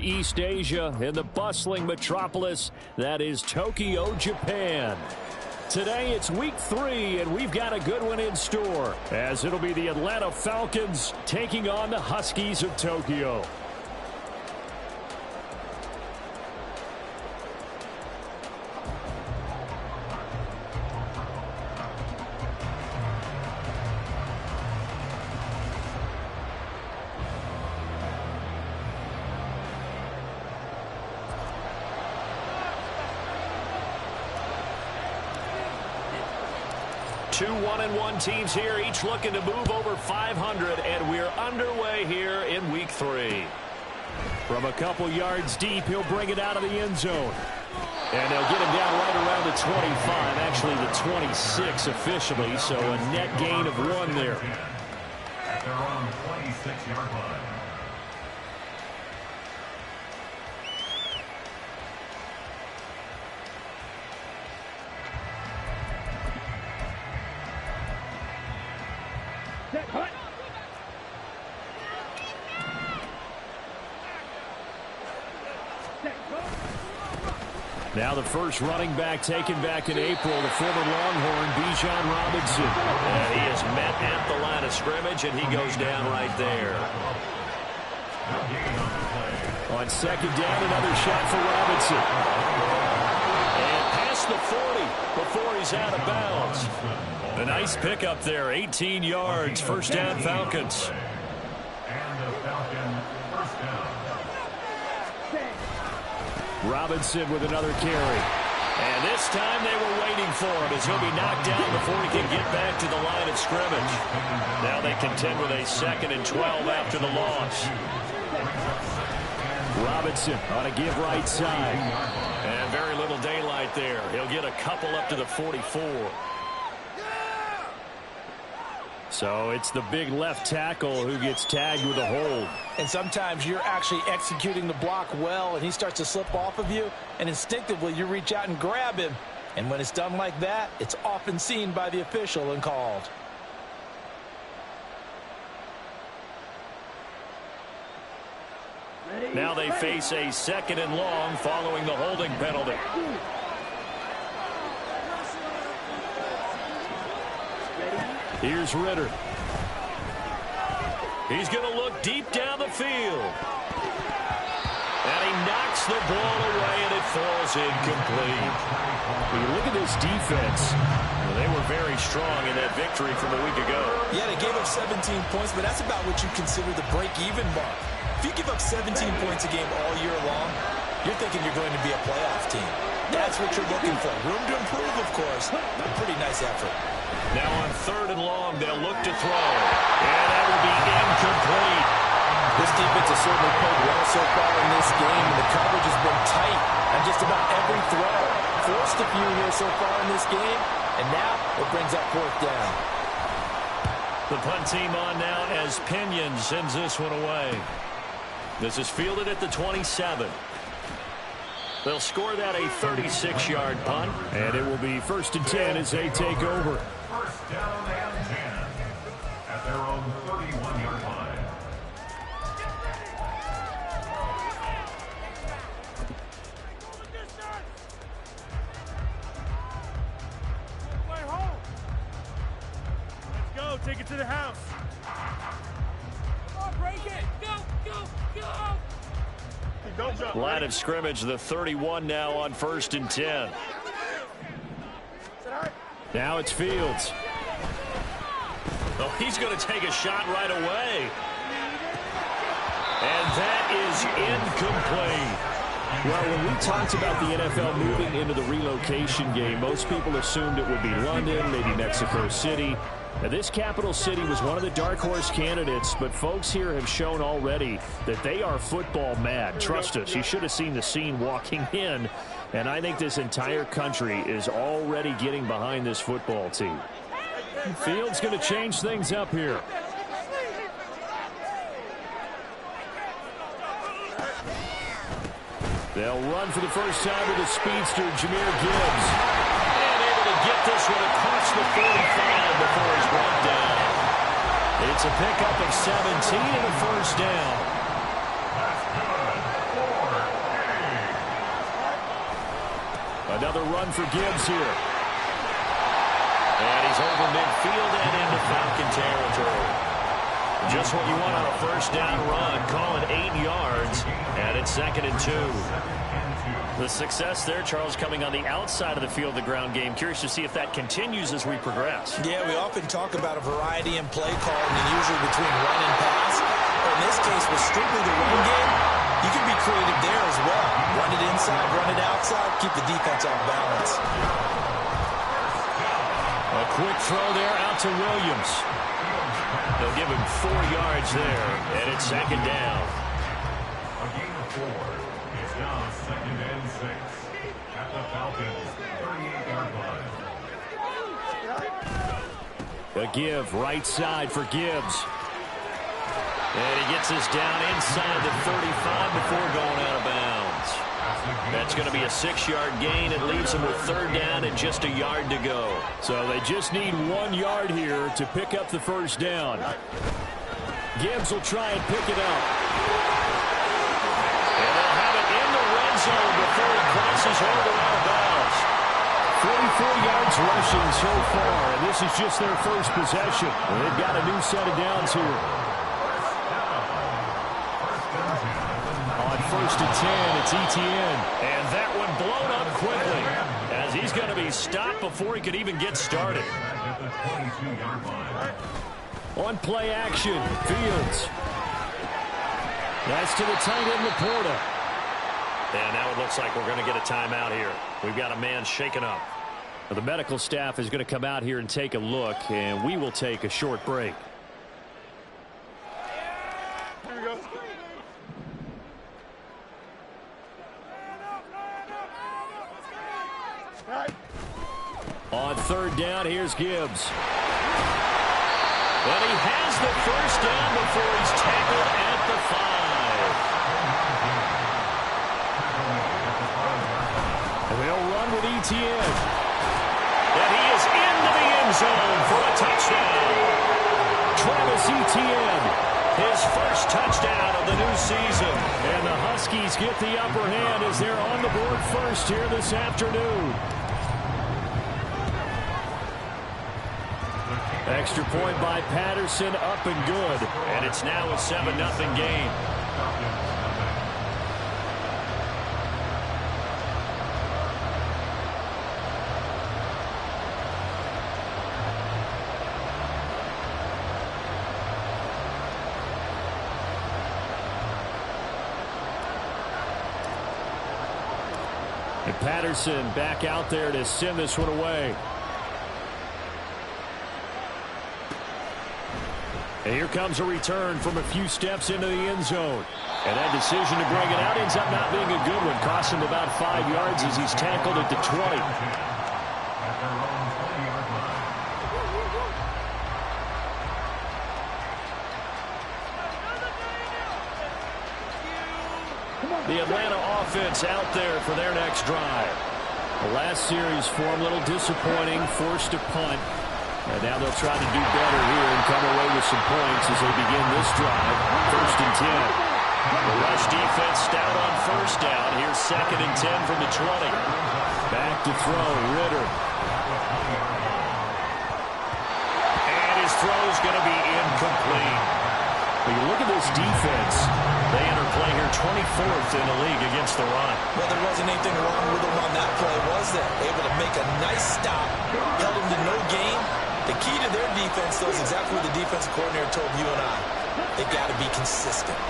East Asia in the bustling metropolis that is Tokyo, Japan. Today it's week 3, and we've got a good one in store, as it'll be the Atlanta Falcons taking on the Huskies of Tokyo. Two 1-1 teams here, each looking to move over 500, and we're underway here in week 3. From a couple yards deep, he'll bring it out of the end zone. And they'll get him down right around the 25, actually the 26 officially, so a net gain of 1 there. At their own 26-yard line. Now the first running back taken back in April, the former Longhorn, Bijan Robinson. And he is met at the line of scrimmage, and he goes down right there. On second down, another shot for Robinson. And past the 40 before he's out of bounds. A nice pickup there, 18 yards, first down Falcons. And the Falcon first down. Robinson with another carry. And this time they were waiting for him as he'll be knocked down before he can get back to the line of scrimmage. Now they contend with a 2nd and 12 after the loss. Robinson on a give right side. And very little daylight there. He'll get a couple up to the 44. So it's the big left tackle who gets tagged with a hold. And sometimes you're actually executing the block well, and he starts to slip off of you, and instinctively you reach out and grab him. And when it's done like that, it's often seen by the official and called. Now they face a 2nd and long following the holding penalty. Here's Ritter. He's going to look deep down the field. And he knocks the ball away, and it falls incomplete. When you look at this defense, well, they were very strong in that victory from a week ago. Yeah, they gave up 17 points, but that's about what you consider the break-even mark. If you give up 17 points a game all year long, you're thinking you're going to be a playoff team. That's what you're looking for. Room to improve, of course. A pretty nice effort. Now on 3rd and long, they'll look to throw. And that will be incomplete. This defense has certainly played well so far in this game, and the coverage has been tight on just about every throw. Forced a few here so far in this game, and now it brings up 4th down. The punt team on now as Pinion sends this one away. This is fielded at the 27. They'll score that a 36-yard punt, and it will be 1st and 10 as they take over. First down and 10 at their own 31-yard line. Let's go. Take it to the house. Come on, break it. Go, go, go. Don't jump. Line of scrimmage, the 31 now on 1st and 10. Now it's Fields. Oh, he's going to take a shot right away. And that is incomplete. Well, when we talked about the NFL moving into the relocation game, most people assumed it would be London, maybe Mexico City. Now, this capital city was one of the dark horse candidates, but folks here have shown already that they are football mad. Trust us, you should have seen the scene walking in, and I think this entire country is already getting behind this football team. Fields going to change things up here. They'll run for the first time with the speedster, Jahmyr Gibbs. And able to get this one across the 45 before he's brought down. It's a pickup of 17 and a first down. Another run for Gibbs here. And he's over midfield and into Falcon territory. Just what you want on a first down run. Call it 8 yards, and it's 2nd and 2. The success there, Charles, coming on the outside of the field, the ground game. Curious to see if that continues as we progress. Yeah, we often talk about a variety in play calling, and usually between run and pass. But in this case, with strictly the run game, you can be creative there as well. Run it inside, run it outside, keep the defense off balance. A quick throw there out to Williams. They'll give him 4 yards there, and it's 2nd down. A gain of 4. It's now 2nd and 6 at the Falcons' 38-yard line. A give right side for Gibbs. And he gets this down inside the 35 before going out of bounds. That's going to be a 6-yard gain. It leaves them with 3rd down and just a yard to go. So they just need 1 yard here to pick up the first down. Gibbs will try and pick it up. And they'll have it in the red zone before he crosses over out of bounds. 44 yards rushing so far, and this is just their first possession. And they've got a new set of downs here. On 1st and 10, it's Etienne. And that one blown up quickly, as he's going to be stopped before he could even get started. At the 22-yard line. On play action, Fields. That's to the tight end, Laporta. And now it looks like we're going to get a timeout here. We've got a man shaken up. Well, the medical staff is going to come out here and take a look, and we will take a short break. Here we go. On 3rd down, here's Gibbs. And he has the first down before he's tackled at the 5. And they'll run with Etienne. And he is into the end zone for a touchdown. Travis Etienne, his first touchdown of the new season. And the Huskies get the upper hand as they're on the board first here this afternoon. Extra point by Patterson, up and good. And it's now a 7-0 game. And Patterson back out there to send this one away. And here comes a return from a few steps into the end zone. And that decision to bring it out ends up not being a good one. Costs him about 5 yards as he's tackled at the 20. The Atlanta offense out there for their next drive. The last series for them, a little disappointing, forced to punt. And now they'll try to do better here and come away with some points as they begin this drive. 1st and 10. The rush defense stout on 1st down. Here's 2nd and 10 from the 20. Back to throw, Ritter. And his throw's going to be incomplete. But you look at this defense. They enter play here 24th in the league against the run. Well, there wasn't anything wrong with them on that play, was there? Able to make a nice stop, held them to no gain. The key to their defense, though, is exactly what the defensive coordinator told you and I. They got to be consistent.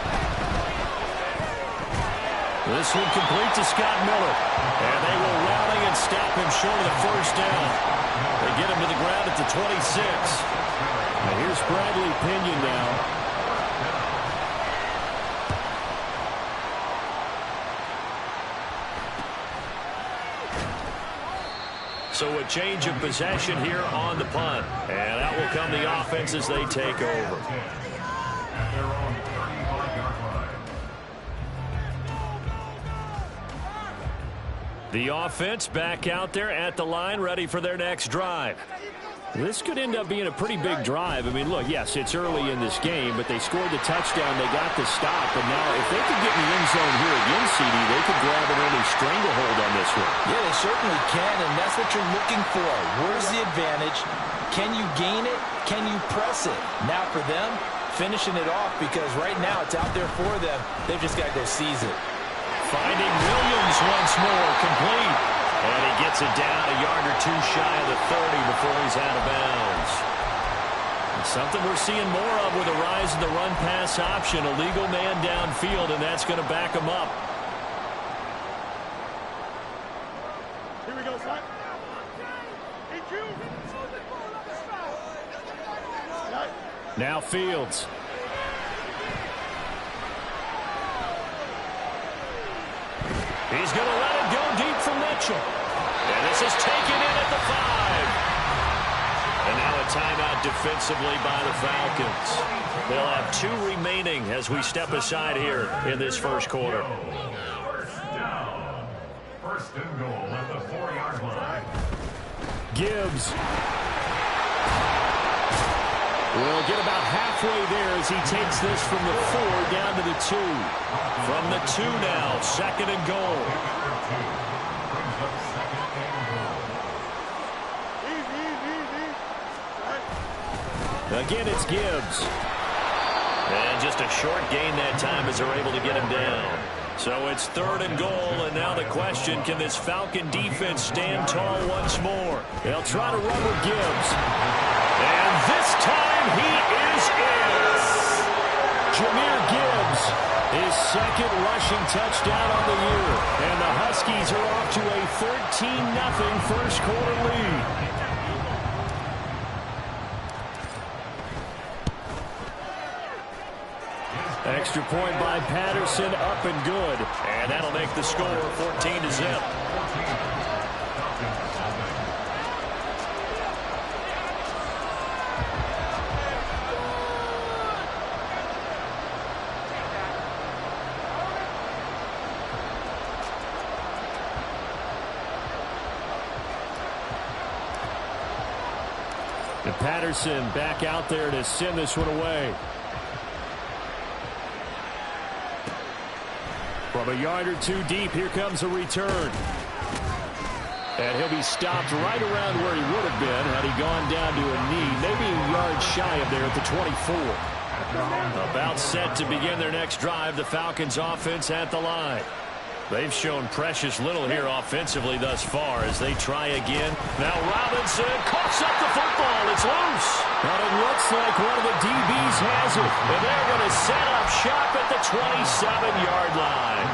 This one complete to Scott Miller. And they will rally and stop him short of the first down. They get him to the ground at the 26. And here's Bradley Pinion now. So a change of possession here on the punt. And out will come the offense as they take over. At their own 35-yard line. The offense back out there at the line, ready for their next drive. This could end up being a pretty big drive. I mean, look, yes, it's early in this game, but they scored the touchdown. They got the stop. And now if they could get in the end zone here again, CD, they could grab an early stranglehold on this one. Yeah, they certainly can, and that's what you're looking for. Where's the advantage? Can you gain it? Can you press it? Now for them, finishing it off, because right now it's out there for them. They've just got to go seize it. Finding Williams once more, complete. And he gets it down a yard or two shy of the 30 before he's out of bounds. Something we're seeing more of with a rise in the run-pass option. A legal man downfield, and that's going to back him up. Here we go, son. Now Fields. He's going to let it go deep for Mitchell. And this is taken in at the 5. And now a timeout defensively by the Falcons. They'll have 2 remaining as we step aside here in this first quarter. First down. First and goal at the 4-yard line. Gibbs will get about halfway there as he takes this from the 4 down to the 2. From the 2 now, second and goal. Again, it's Gibbs. And just a short gain that time as they're able to get him down. So it's third and goal, and now the question, can this Falcon defense stand tall once more? They'll try to run with Gibbs. And this time he is in. Jahmyr Gibbs, his second rushing touchdown on the year. And the Huskies are off to a 13-0 first quarter lead. Extra point by Patterson, up and good. And that'll make the score 14-0. And Patterson back out there to send this one away. From a yard or 2 deep, here comes a return. And he'll be stopped right around where he would have been had he gone down to a knee, maybe a yard shy of there at the 24. About set to begin their next drive, the Falcons offense at the line. They've shown precious little here offensively thus far as they try again. Now Robinson coughs up the football. It's loose. But it looks like one of the DBs has it. And they're going to set up shop at the 27-yard line.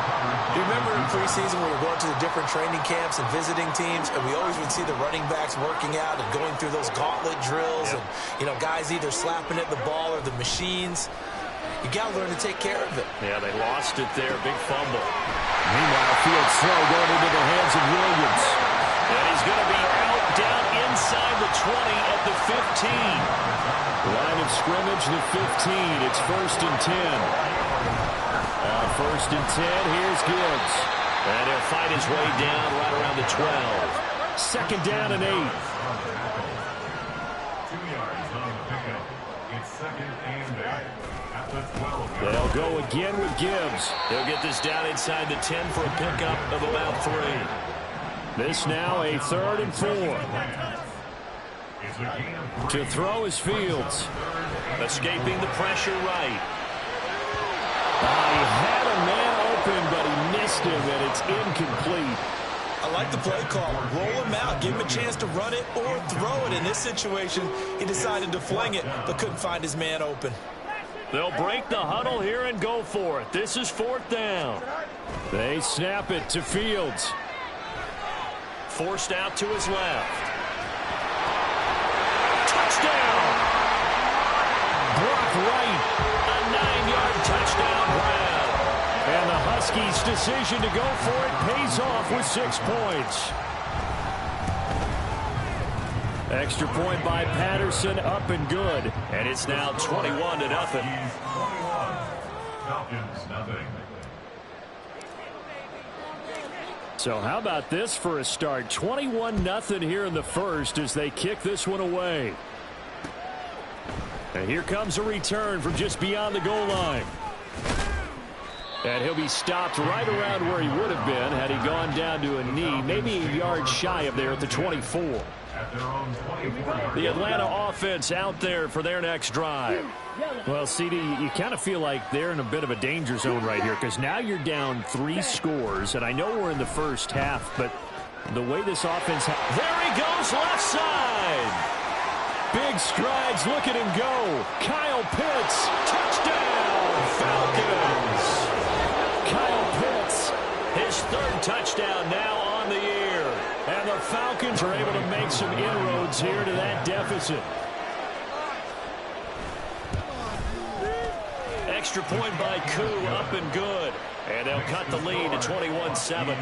You remember in preseason we were going to the different training camps and visiting teams, and we always would see the running backs working out and going through those gauntlet drills. Yep. And, you know, guys either slapping at the ball or the machines. You got to learn to take care of it. Yeah, they lost it there. Big fumble. Meanwhile, Fields throw going into the hands of Williams. And he's going to be out down inside the 20 at the 15. Line of scrimmage, the 15. It's first and 10. First and 10, here's Gibbs. And he'll fight his way down right around the 12. Second down and 8. 2 yards on the pickup. It's second and 8. They'll go again with Gibbs. He'll get this down inside the 10 for a pickup of about 3. This now a 3rd and 4. To throw is Fields. Escaping the pressure right. He had a man open, but he missed him, and it's incomplete. I like the play call. Roll him out. Give him a chance to run it or throw it. In this situation, he decided to fling it, but couldn't find his man open. They'll break the huddle here and go for it. This is 4th down. They snap it to Fields. Forced out to his left. Touchdown! Brock Wright, a 9-yard touchdown grab. And the Huskies' decision to go for it pays off with 6 points. Extra point by Patterson, up and good. And it's now 21-0. Falcons, nothing. So how about this for a start? 21-0 here in the first as they kick this one away. And here comes a return from just beyond the goal line. And he'll be stopped right around where he would have been had he gone down to a knee, maybe a yard shy of there at the 24. The Atlanta offense out there for their next drive. Well, CD, you kind of feel like they're in a bit of a danger zone right here because now you're down 3 scores, and I know we're in the first half, but the way this offense... There he goes, left side! Big strides, look at him go. Kyle Pitts, touchdown, Falcons! Kyle Pitts, his 3rd touchdown now on the year. And the Falcons are able to make some inroads here to that deficit. Extra point by Koo, up and good. And they'll cut the lead to 21-7.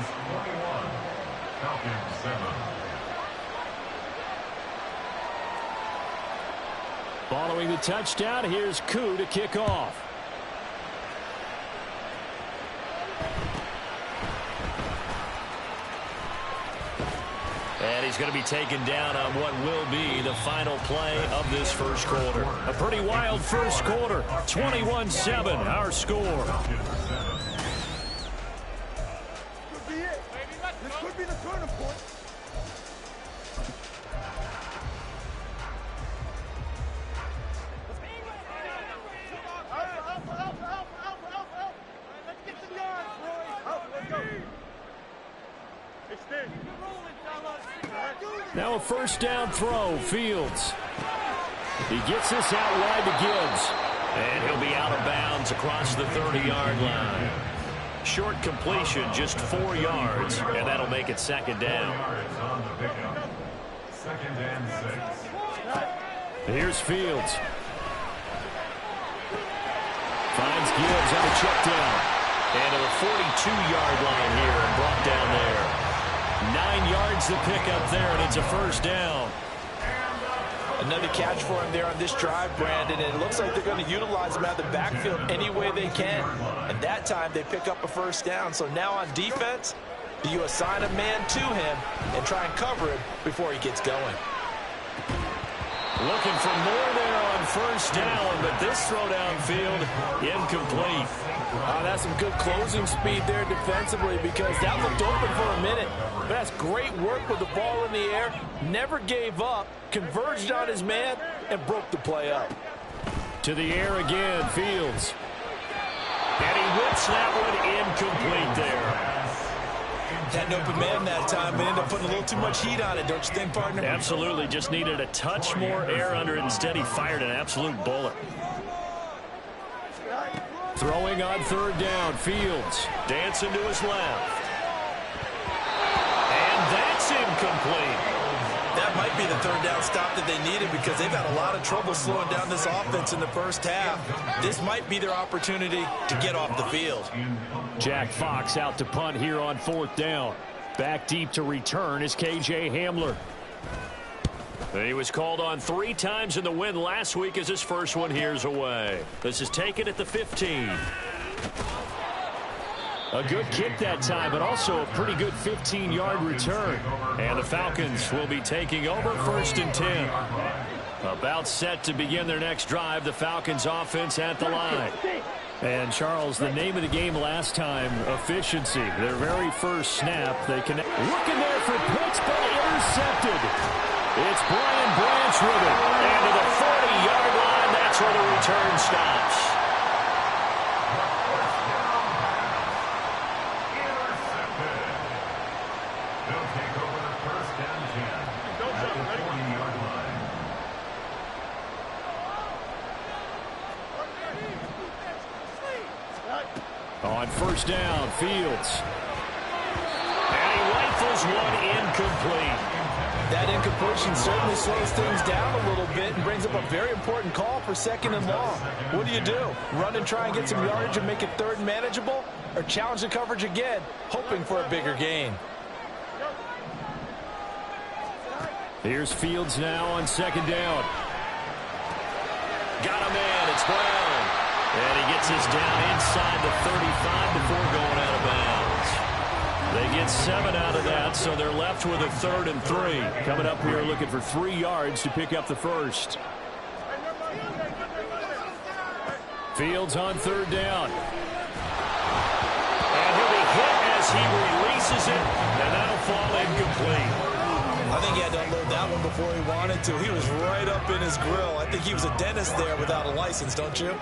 Following the touchdown, here's Koo to kick off. And he's going to be taken down on what will be the final play of this first quarter. A pretty wild first quarter. 21-7, our score. Could be it. This could be the turning point. Now a first down throw, Fields. He gets this out wide to Gibbs. And he'll be out of bounds across the 30-yard line. Short completion, just 4 yards, and that'll make it second down. Second and 6. Here's Fields. Finds Gibbs on a check down. And to the 42-yard line here and brought down there. 9 yards to pick up there, and it's a first down. Another catch for him there on this drive, Brandon, and it looks like they're going to utilize him out of the backfield any way they can. And that time they pick up a first down. So now on defense, you assign a man to him and try and cover him before he gets going. Looking for more there on first down, but this throw downfield incomplete. That's some good closing speed there defensively because that looked open for a minute. But that's great work with the ball in the air. Never gave up, converged on his man, and broke the play up. To the air again, Fields. And he whips that one incomplete there. Had an open man that time, but ended up putting a little too much heat on it, don't you think, partner? Absolutely. Just needed a touch more air under it. Instead, he fired an absolute bullet. Throwing on third down, Fields. Dancing to his left. And that's incomplete. That might be the third down stop that they needed because they've had a lot of trouble slowing down this offense in the first half. This might be their opportunity to get off the field. Jack Fox out to punt here on fourth down. Back deep to return is KJ Hamler. He was called on 3 times in the win last week as his first one here's away. This is taken at the 15. A good kick that time, but also a pretty good 15-yard return. And the Falcons will be taking over first and 10. About set to begin their next drive, the Falcons offense at the line. And, Charles, the name of the game last time, efficiency. Their very first snap, they connect. Looking there for Pitts, but intercepted. It's Brian Branch with it. And to the 40-yard line, that's where the return stops. On first down, Fields. And he rifles one incomplete. That incompletion certainly slows things down a little bit and brings up a very important call for second and long. What do? Run and try and get some yardage and make it third and manageable? Or challenge the coverage again, hoping for a bigger gain? Here's Fields now on second down. Got a man, it's Brown. And he gets this down inside the 35 before going out of bounds. They get 7 out of that, so they're left with a 3rd and 3. Coming up here looking for 3 yards to pick up the first. Fields on third down. he releases it, and that'll fall incomplete. I think he had to unload that one before he wanted to. He was right up in his grill. I think he was a dentist there without a license, don't you?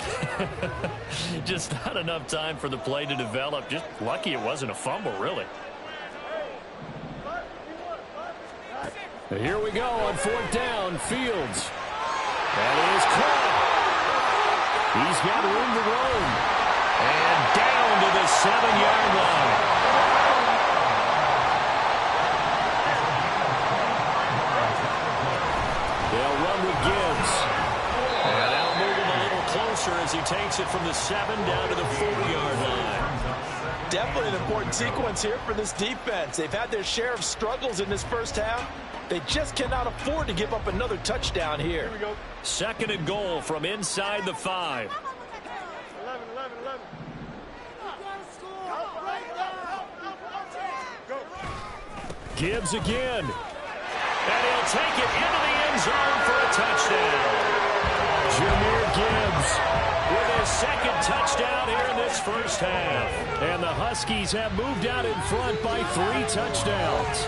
Just not enough time for the play to develop. Just lucky it wasn't a fumble, really. Here we go on 4th down. Fields. That is caught. He's got room to roam. And down to the 7-yard line. They'll run with Gibbs. And that'll move him a little closer as he takes it from the 7 down to the 4-yard line. Definitely an important sequence here for this defense. They've had their share of struggles in this first half. They just cannot afford to give up another touchdown here. Here we go. 2nd and goal from inside the 5. 11. Gibbs again. And he'll take it into the end zone for a touchdown. Jahmyr Gibbs with his 2nd touchdown here in this first half. And the Huskies have moved out in front by 3 touchdowns.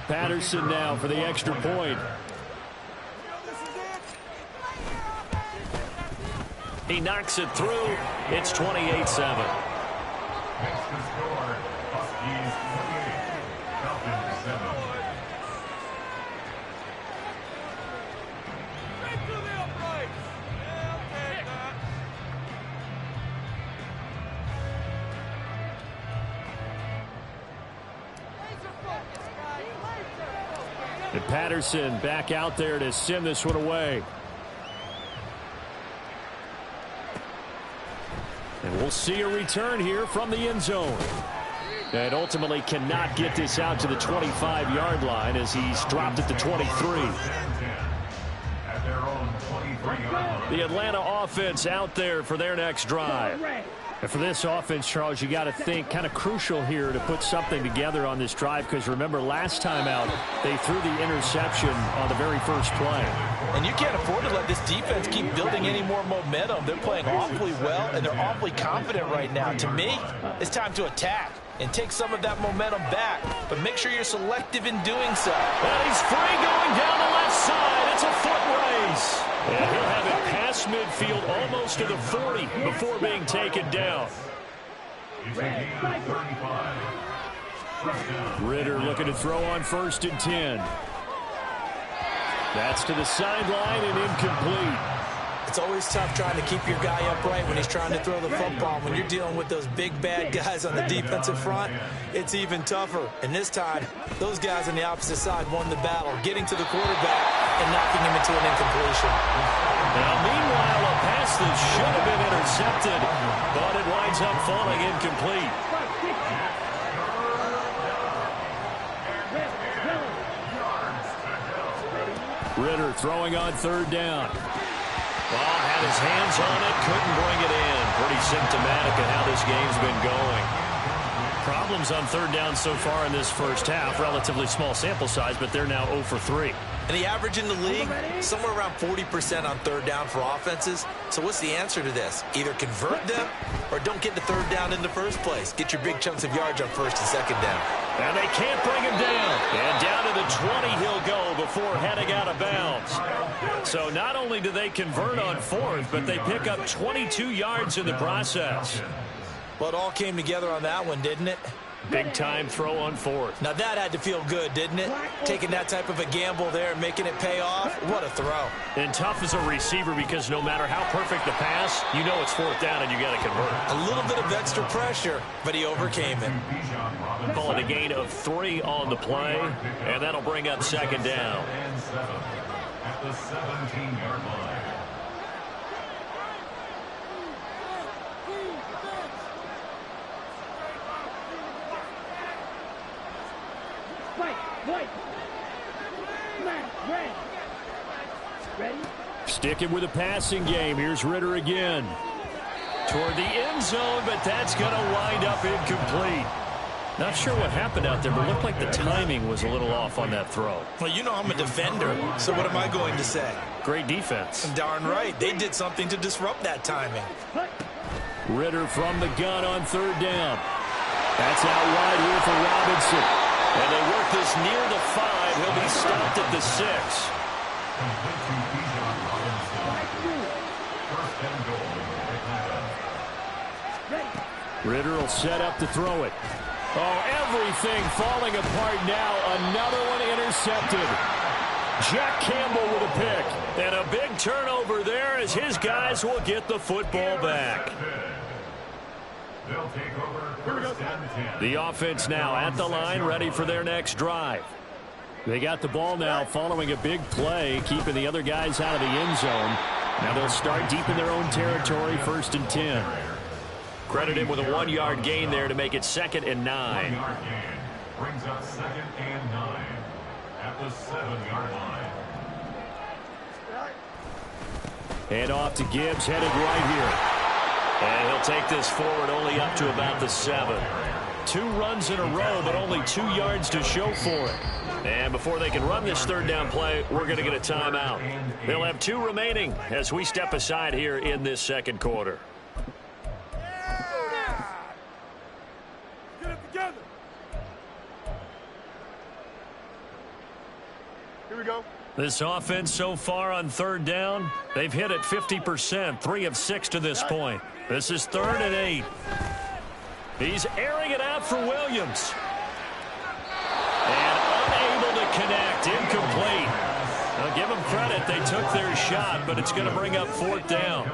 Patterson now for the extra point. He knocks it through. It's 28-7. Next to score, Huskies 28, Falcons 7. And Patterson back out there to send this one away. And we'll see a return here from the end zone. And ultimately cannot get this out to the 25-yard line as he's dropped at the 23. At their own 23-yard line. The Atlanta offense out there for their next drive. And for this offense, Charles, you got to think kind of crucial here to put something together on this drive, because remember last time out they threw the interception on the very first play. And you can't afford to let this defense keep building any more momentum. They're playing awfully well, and they're awfully confident right now. To me, it's time to attack and take some of that momentum back, but make sure you're selective in doing so. And he's free going down the left side. It's a foot race. And he'll have it past midfield almost to the 40 before being taken down. It's a gain of 35. First down. Ridder looking to throw on 1st and 10. That's to the sideline and incomplete. It's always tough trying to keep your guy upright when he's trying to throw the football. When you're dealing with those big, bad guys on the defensive front, it's even tougher. And this time, those guys on the opposite side won the battle, getting to the quarterback and knocking him into an incompletion. Now, meanwhile, a pass that should have been intercepted, but it winds up falling incomplete. Ridder throwing on 3rd down. Well, had his hands on it, couldn't bring it in. Pretty symptomatic of how this game's been going. Problems on 3rd down so far in this first half. Relatively small sample size, but they're now 0 for 3. And the average in the league, somewhere around 40% on 3rd down for offenses. So what's the answer to this? Either convert them or don't get to 3rd down in the first place. Get your big chunks of yards on 1st and 2nd down. And they can't bring him down. And down to the 20 he'll go before heading out of bounds. So not only do they convert on 4th, but they pick up 22 yards in the process. Well, it all came together on that one, didn't it? Big time throw on 4th. Now that had to feel good, didn't it? Taking that type of a gamble there and making it pay off. What a throw. And tough as a receiver, because no matter how perfect the pass, you know it's 4th down and you got to convert. A little bit of extra pressure, but he overcame it. Call it a gain of 3 on the play, and that'll bring up 2nd down. At the 17-yard line. Sticking with a passing game. Here's Ridder again. Toward the end zone, but that's going to wind up incomplete. Not sure what happened out there, but it looked like the timing was a little off on that throw. Well, you know I'm a defender, so what am I going to say? Great defense. Darn right. They did something to disrupt that timing. Ritter from the gun on third down. That's out wide here for Robinson. And they work this near the 5. He'll be stopped at the 6. Ritter will set up to throw it. Oh, everything falling apart now. Another one intercepted. Jack Campbell with a pick. And a big turnover there as his guys will get the football back. They'll take over first and 10. The offense now at the line, ready for their next drive. They got the ball now following a big play, keeping the other guys out of the end zone. Now they'll start deep in their own territory, 1st and 10. Credit him with a 1-yard gain there to make it 2nd and 9. 1-yard gain brings up 2nd and 9 at the 7-yard line. Hand off to Gibbs, headed right here. And he'll take this forward only up to about the 7. 2 runs in a row, but only 2 yards to show for it. And before they can run this 3rd down play, we're going to get a timeout. They'll have 2 remaining as we step aside here in this 2nd quarter. Get it together. Here we go. This offense so far on 3rd down, they've hit it 50%, 3 of 6 to this point. This is 3rd and 8. He's airing it out for Williams. And unable to connect, incomplete. I'll give them credit, they took their shot, but it's going to bring up 4th down.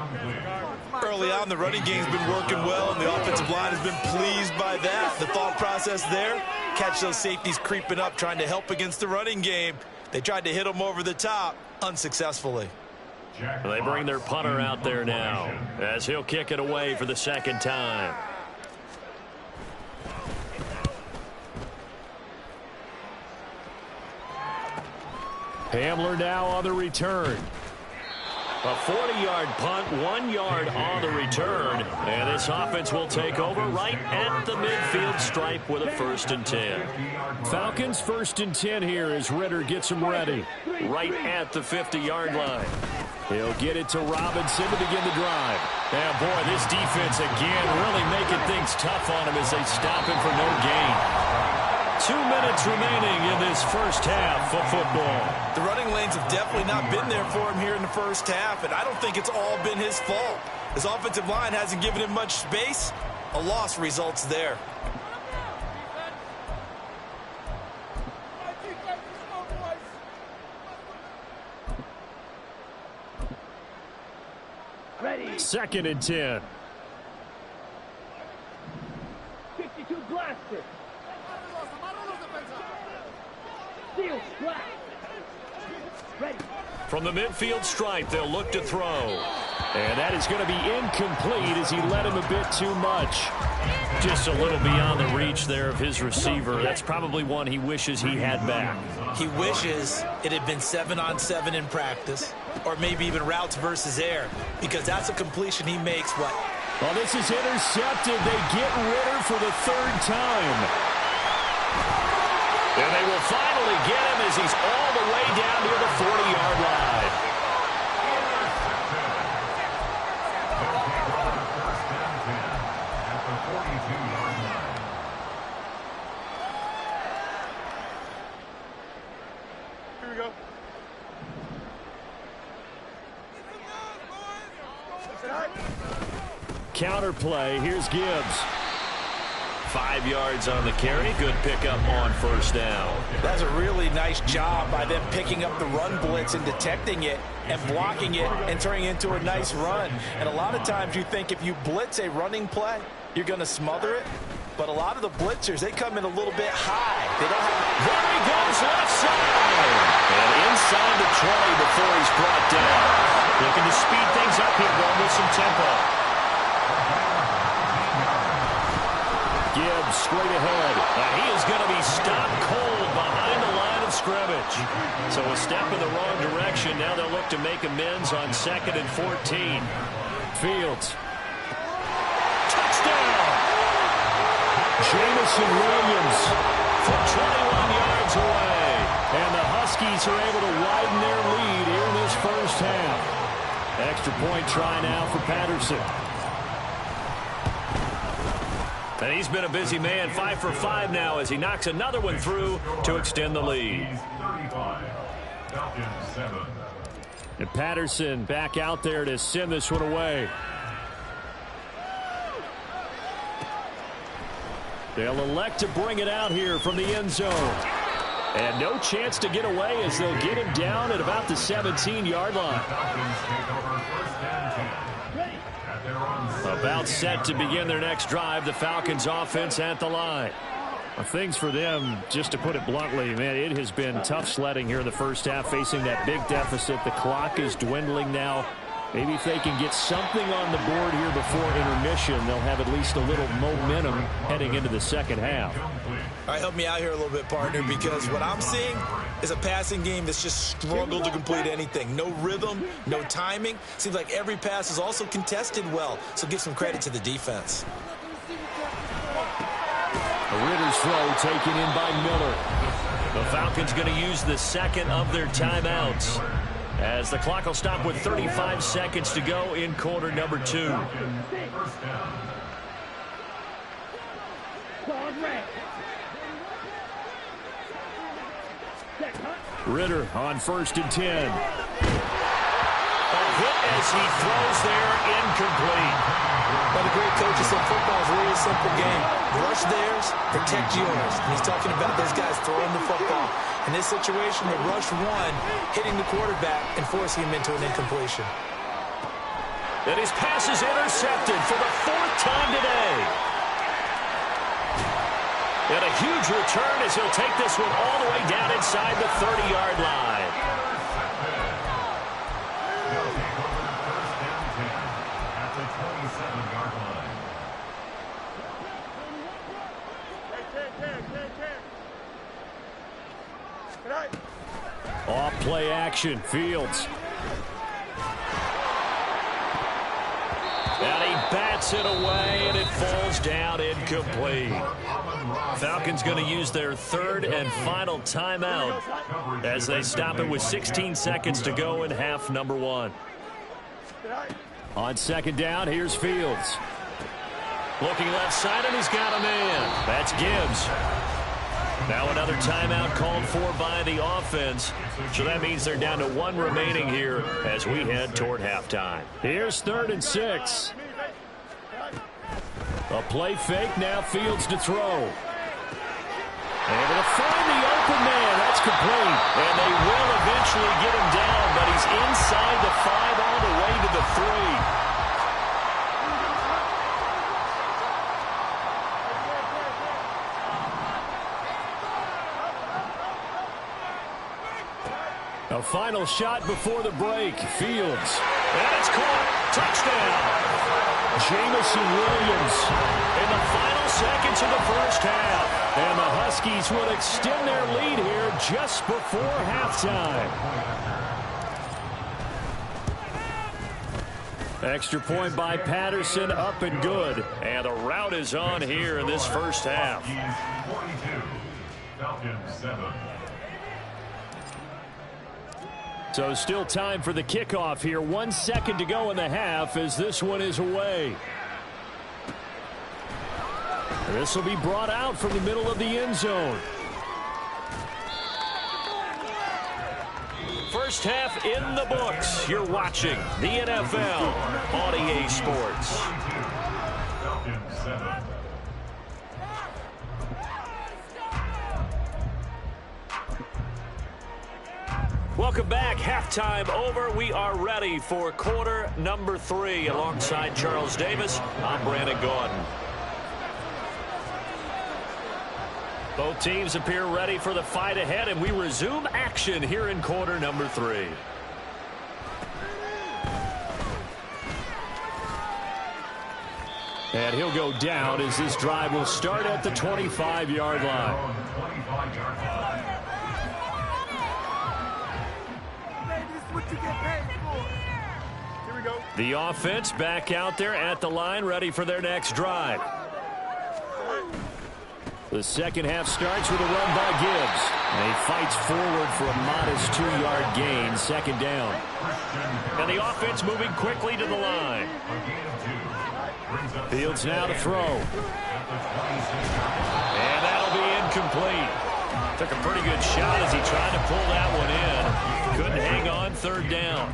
Early on, the running game's been working well, and the offensive line has been pleased by that. The thought process there, catch those safeties creeping up, trying to help against the running game. They tried to hit them over the top, unsuccessfully. They bring their punter out there now, as he'll kick it away for the 2nd time. Hamler now on the return. A 40-yard punt, 1 yard on the return. And this offense will take over right at the midfield stripe with a 1st and 10. Falcons 1st and 10 here as Ritter gets them ready. Right at the 50-yard line. He'll get it to Robinson to begin the drive. And boy, this defense again really making things tough on him as they stop him for no gain. 2 minutes remaining in this 1st half of football. The running lanes have definitely not been there for him here in the 1st half, and I don't think it's all been his fault. His offensive line hasn't given him much space. A loss results there. Ready. 2nd and 10. 52 blaster. Steel splash. Ready. From the midfield stripe, they'll look to throw. And that is going to be incomplete as he led him a bit too much. Just a little beyond the reach there of his receiver. That's probably one he wishes he had back. He wishes it had been 7-on-7 in practice, or maybe even routes versus air, because that's a completion he makes. Well, this is intercepted. They get Ritter for the 3rd time. And they will finally get him as he's all the way down near the 40-yard line. Here we go. Counter play. Here's Gibbs. 5 yards on the carry. Good pickup on 1st down. That's a really nice job by them picking up the run blitz and detecting it and blocking it and turning it into a nice run. And a lot of times you think if you blitz a running play, you're going to smother it. But a lot of the blitzers, they come in a little bit high. They don't have... There he goes, left side. And inside the 20 before he's brought down. Looking to speed things up here, going with some tempo. Gibbs straight ahead. And he is going to be stopped cold behind the line of scrimmage. So a step in the wrong direction. Now they'll look to make amends on 2nd and 14. Fields. Touchdown! Jameis Jameson Williams from 21 yards away. And the Huskies are able to widen their lead here in this first half. Extra point try now for Patterson. And he's been a busy man, 5 for 5 now as he knocks another one through to extend the lead. 35, Falcons 7. And Patterson back out there to send this one away. They'll elect to bring it out here from the end zone. And no chance to get away as they'll get him down at about the 17-yard line. Falcons take over first and 10. At their own About set to begin their next drive, the Falcons offense at the line. Well, things for them, just to put it bluntly, man, it has been tough sledding here in the first half, facing that big deficit. The clock is dwindling now. Maybe if they can get something on the board here before intermission, they'll have at least a little momentum heading into the second half. All right, help me out here a little bit, partner, because what I'm seeing is a passing game that's just struggled to complete anything. No rhythm, no timing. Seems like every pass is also contested well, so give some credit to the defense. Ritter's throw taken in by Miller. The Falcons going to use the second of their timeouts as the clock will stop with 35 seconds to go in quarter number 2. Ritter on 1st and 10. A hit as he throws there, incomplete. But the great coaches said football is really a simple game. Rush theirs, protect yours. And he's talking about those guys throwing the football. In this situation, the rush one, hitting the quarterback and forcing him into an incompletion. And his pass is intercepted for the 4th time today. And a huge return as he'll take this one all the way down inside the 30-yard line. Off play action, Fields. And he bats it away, and it falls down incomplete. Falcons going to use their 3rd and final timeout as they stop it with 16 seconds to go in half number 1. On 2nd down, here's Fields. Looking left side, and he's got a man. That's Gibbs. Now another timeout called for by the offense. So that means they're down to 1 remaining here as we head toward halftime. Here's 3rd and 6. A play fake, now Fields to throw. Able to find the open man. That's complete. And they will eventually get him down, but he's inside the 5 all the way to the 3. A final shot before the break. Fields. And it's caught. Touchdown. Jameson Williams. In the final seconds of the first half. And the Huskies will extend their lead here just before halftime. Extra point by Patterson, up and good. And the route is on here in this first half. 42, Falcons 7. So still time for the kickoff here. 1 second to go in the half as this one is away. This will be brought out from the middle of the end zone. First half in the books. You're watching the NFL on EA Sports. Falcons 7. Welcome back. Halftime over. We are ready for quarter number 3. Alongside Charles Davis, I'm Brandon Gordon. Both teams appear ready for the fight ahead, and we resume action here in quarter number 3. And he'll go down as this drive will start at the 25-yard line. The offense back out there at the line, ready for their next drive. The second half starts with a run by Gibbs. And he fights forward for a modest 2-yard gain, second down. And the offense moving quickly to the line. Fields now to throw. And that'll be incomplete. Took a pretty good shot as he tried to pull that one in. Couldn't hang on, third down.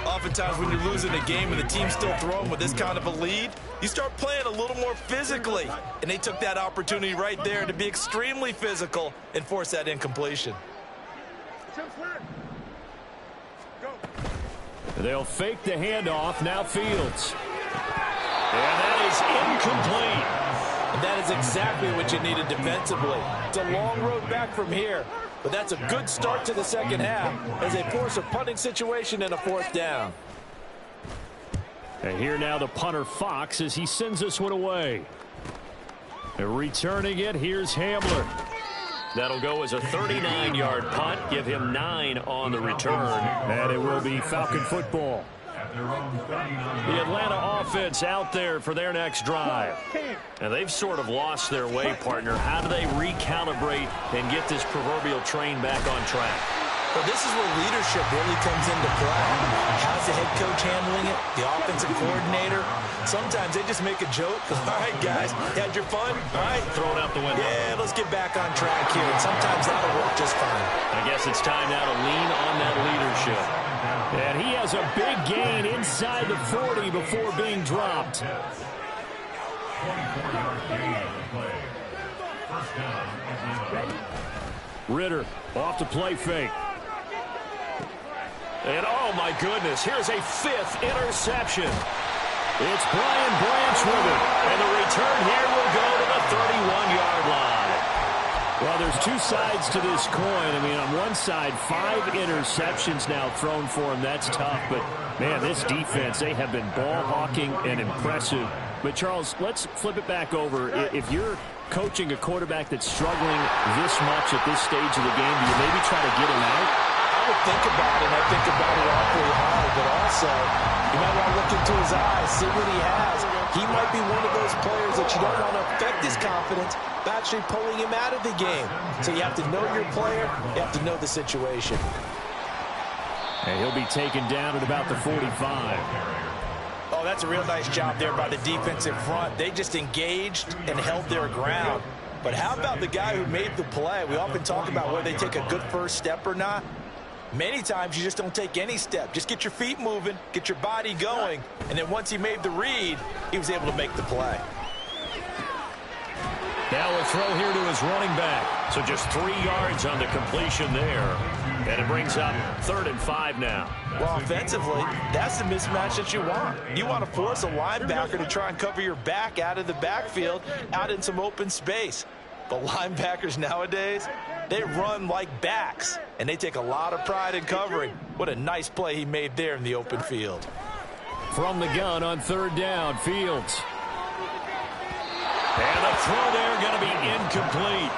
Oftentimes when you're losing a game and the team's still throwing with this kind of a lead, you start playing a little more physically. And they took that opportunity right there to be extremely physical and force that incompletion. They'll fake the handoff. Now Fields. And that is incomplete. And that is exactly what you needed defensively. It's a long road back from here. But that's a good start to the second half as they force a punting situation and a fourth down. And here now the punter Fox as he sends this one away. And returning it, here's Hamler. That'll go as a 39-yard punt. Give him 9 on the return. And it will be Falcon football. The Atlanta offense out there for their next drive. And they've sort of lost their way, partner. How do they recalibrate and get this proverbial train back on track? Well, this is where leadership really comes into play. How's the head coach handling it? The offensive coordinator? Sometimes they just make a joke. All right, guys, you had your fun? All right. Throw it out the window. Yeah, let's get back on track here. And sometimes that'll work just fine. I guess it's time now to lean on that leadership. And he has a big gain inside the 40 before being dropped. Ritter off the play fake. And oh my goodness, here's a 5th interception. It's Brian Branch with it. And the return here will go to the 31-yard line. Well, there's two sides to this coin. I mean, on one side, 5 interceptions now thrown for him. That's tough. But, man, this defense, they have been ball hawking and impressive. But, Charles, let's flip it back over. If you're coaching a quarterback that's struggling this much at this stage of the game, do you maybe try to get him out? I would think about it, and I think about it awfully hard, but also you might want to look into his eyes, see what he has. He might be one of those players that you don't want to affect his confidence by actually pulling him out of the game. So you have to know your player, you have to know the situation. And he'll be taken down at about the 45. Oh, that's a real nice job there by the defensive front. They just engaged and held their ground. But how about the guy who made the play? We often talk about whether they take a good first step or not. Many times you just don't take any step. Just get your feet moving, get your body going, and then once he made the read, he was able to make the play. Now a throw here to his running back. So just 3 yards on the completion there. And it brings up 3rd and 5 now. Well, offensively, that's the mismatch that you want. You want to force a linebacker to try and cover your back out of the backfield, out in some open space. But linebackers nowadays, they run like backs, and they take a lot of pride in covering. What a nice play he made there in the open field. From the gun on 3rd down, Fields. And the throw there going to be incomplete.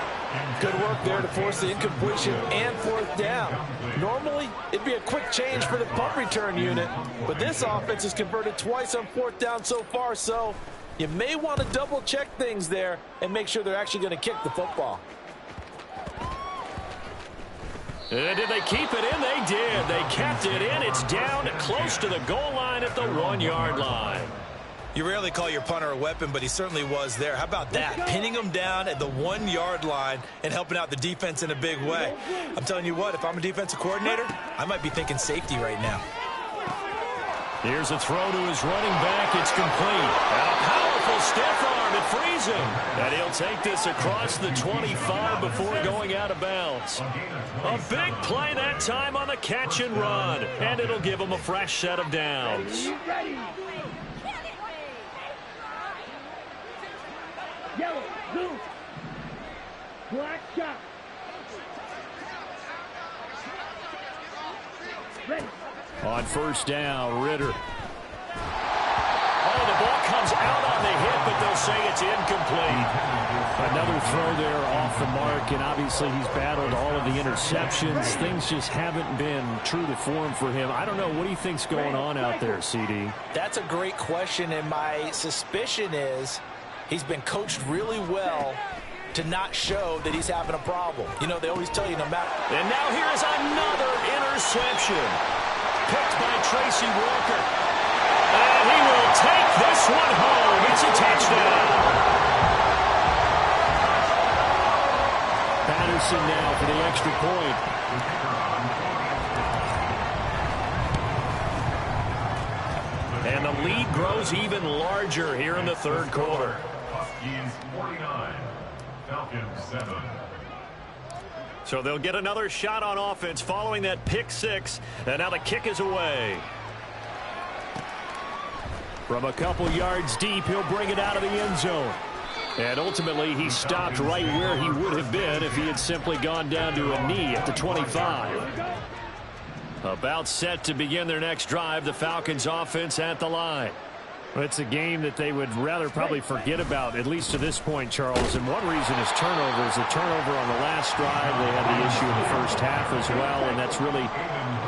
Good work there to force the incompletion and 4th down. Normally, it'd be a quick change for the punt return unit, but this offense has converted twice on 4th down so far, so you may want to double-check things there and make sure they're actually going to kick the football. And did they keep it in? They did. They kept it in. It's down close to the goal line at the 1-yard line. You rarely call your punter a weapon, but he certainly was there. How about that? Pinning him down at the 1-yard line and helping out the defense in a big way. I'm telling you what, if I'm a defensive coordinator, I might be thinking safety right now. Here's a throw to his running back. It's complete. And a powerful stiff arm. It frees him. And he'll take this across the 25 before going out of bounds. A big play that time on the catch and run. And it'll give him a fresh set of downs. Yellow, blue, black shot. Ready. On 1st down, Ritter. Oh, the ball comes out on the hit, but they'll say it's incomplete. Another throw there off the mark, and obviously he's battled all of the interceptions. Things just haven't been true to form for him. I don't know. What do you think's going on out there, CD? That's a great question, and my suspicion is he's been coached really well to not show that he's having a problem. You know, they always tell you no matter. And now here's another interception. Picked by Tracy Walker. And he will take this one home. It's a touchdown. Patterson now for the extra point. And the lead grows even larger here in the third quarter. Huskies 49, Falcons 7. So they'll get another shot on offense following that pick six. And now the kick is away. From a couple yards deep, he'll bring it out of the end zone. And ultimately, he stopped right where he would have been if he had simply gone down to a knee at the 25. About set to begin their next drive, the Falcons offense at the line. It's a game that they would rather probably forget about, at least to this point, Charles. And one reason is turnovers. The turnover on the last drive, they had the issue in the first half as well, and that's really,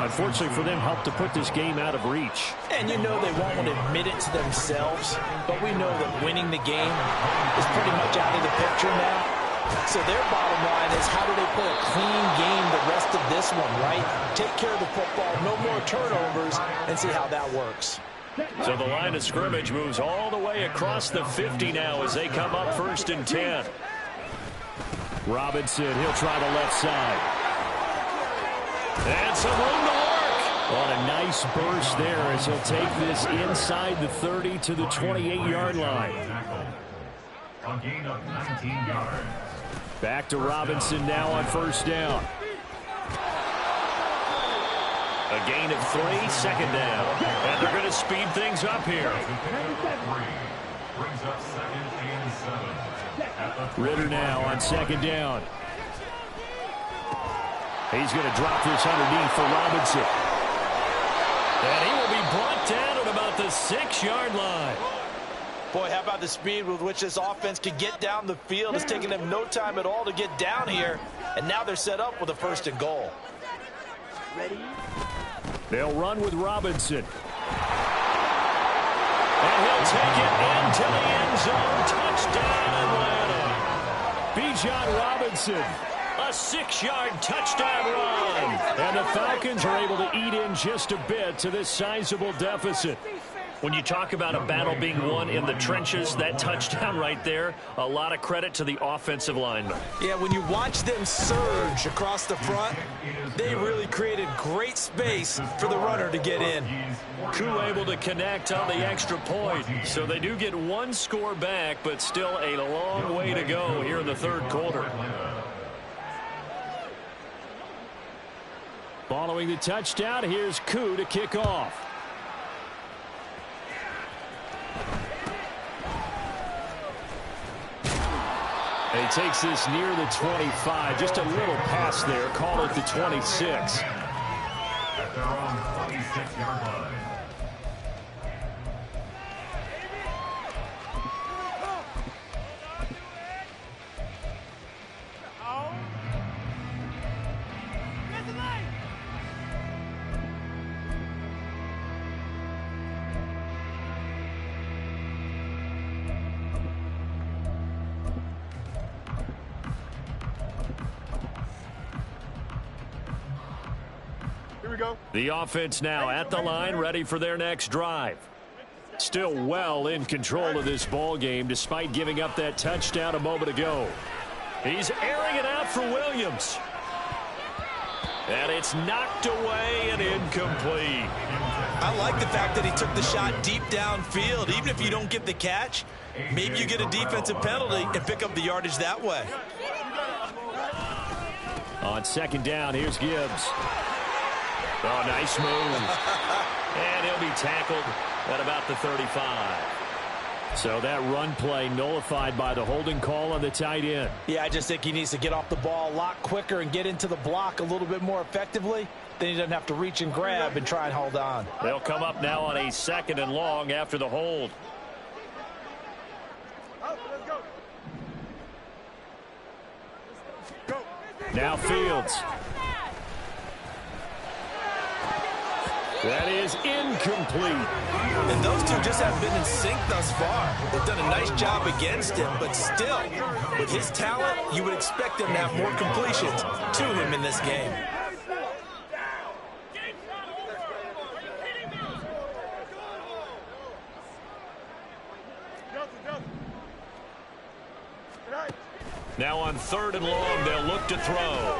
unfortunately for them, helped to put this game out of reach. And you know they won't want to admit it to themselves, but we know that winning the game is pretty much out of the picture now. So their bottom line is, how do they play a clean game the rest of this one, right? Take care of the football, no more turnovers, and see how that works. So the line of scrimmage moves all the way across the 50 now as they come up 1st and 10. Robinson, he'll try the left side. And some room to work. On a nice burst there as he'll take this inside the 30 to the 28-yard line. A gain of 19 yards. Back to Robinson now on 1st down. A gain of 3, 2nd down. And they're going to speed things up here. Brings up 2nd and 7. Ritter now on 2nd down. He's going to drop this underneath for Robinson. And he will be brought down at about the 6-yard line. Boy, how about the speed with which this offense could get down the field? It's taking them no time at all to get down here. And now they're set up with a 1st and goal. Ready? They'll run with Robinson. And he'll take it into the end zone. Touchdown, Atlanta. Bijan Robinson. A 6-yard touchdown run. And the Falcons are able to eat in just a bit to this sizable deficit. When you talk about a battle being won in the trenches, that touchdown right there, a lot of credit to the offensive linemen. Yeah, when you watch them surge across the front, they really created great space for the runner to get in. Koo able to connect on the extra point. So they do get one score back, but still a long way to go here in the third quarter. Following the touchdown, here's Koo to kick off. And he takes this near the 25. Just a little pass there. Call it the 26. At their own 26-yard line. The offense now at the line, ready for their next drive. Still well in control of this ball game, despite giving up that touchdown a moment ago. He's airing it out for Williams. And it's knocked away and incomplete. I like the fact that he took the shot deep downfield. Even if you don't get the catch, maybe you get a defensive penalty and pick up the yardage that way. On 2nd down, here's Gibbs. Oh, nice move. And he'll be tackled at about the 35. So that run play nullified by the holding call on the tight end. Yeah, I just think he needs to get off the ball a lot quicker and get into the block a little bit more effectively. Then he doesn't have to reach and grab and try and hold on. They'll come up now on a 2nd and long after the hold. Now Fields. That is incomplete. And those two just haven't been in sync thus far. They've done a nice job against him, but still, with his talent, you would expect him to have more completions to him in this game. Now on 3rd and long, they'll look to throw.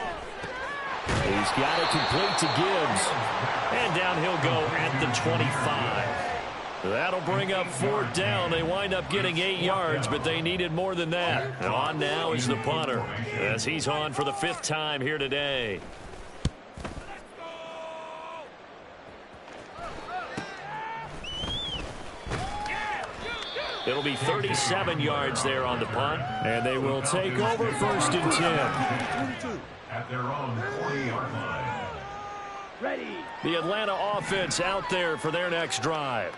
He's got it complete to Gibbs. And down he'll go at the 25. That'll bring up 4th down. They wind up getting 8 yards, but they needed more than that. And on now is the punter, as he's on for the 5th time here today. It'll be 37 yards there on the punt. And they will take over 1st and 10. At their own 40-yard line. Ready. The Atlanta offense out there for their next drive.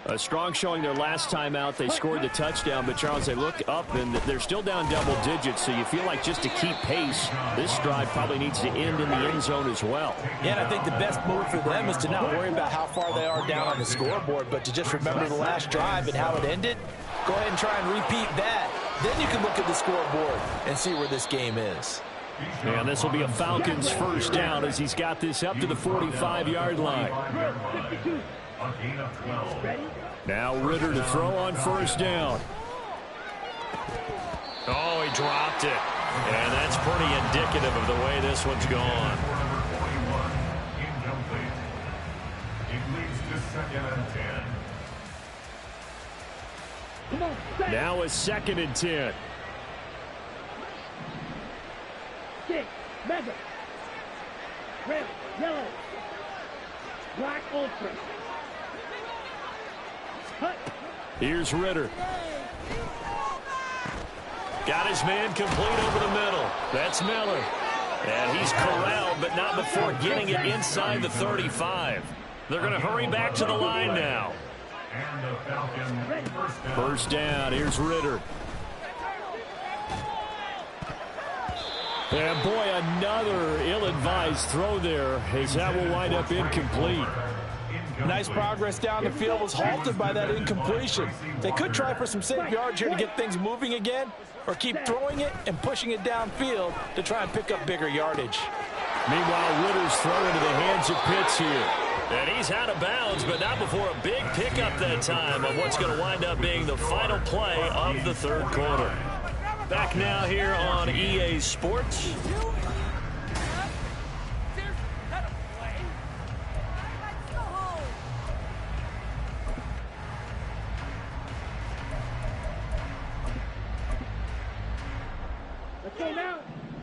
A strong showing their last time out. They scored the touchdown, but Charles, they look up and they're still down double digits, so you feel like just to keep pace, this drive probably needs to end in the end zone as well. Yeah, and I think the best move for them is to not worry about how far they are down on the scoreboard, but to just remember the last drive and how it ended. Go ahead and try and repeat that. Then you can look at the scoreboard and see where this game is. And this will be a Falcons 1st down as he's got this up to the 45-yard line. A gain of 12. Now Ritter to throw on 1st down. Oh, he dropped it. And that's pretty indicative of the way this one's gone. Number 41, incomplete. It leads to 2nd and 10. Now a 2nd and 10. Mega. Red, yellow. Black ultra. Here's Ritter. Got his man complete over the middle. That's Miller. And he's corralled, but not before getting it inside the 35. They're going to hurry back to the line now. And the Falcons 1st down. 1st down. Here's Ritter. And boy, another ill-advised throw there as that will wind up incomplete. Nice progress down the field was halted by that incompletion. They could try for some safe yards here to get things moving again, or keep throwing it and pushing it downfield to try and pick up bigger yardage. Meanwhile, Ritter's throw into the hands of Pitts here. And he's out of bounds, but not before a big pickup that time of what's going to wind up being the final play of the 3rd quarter. Back now here on EA Sports.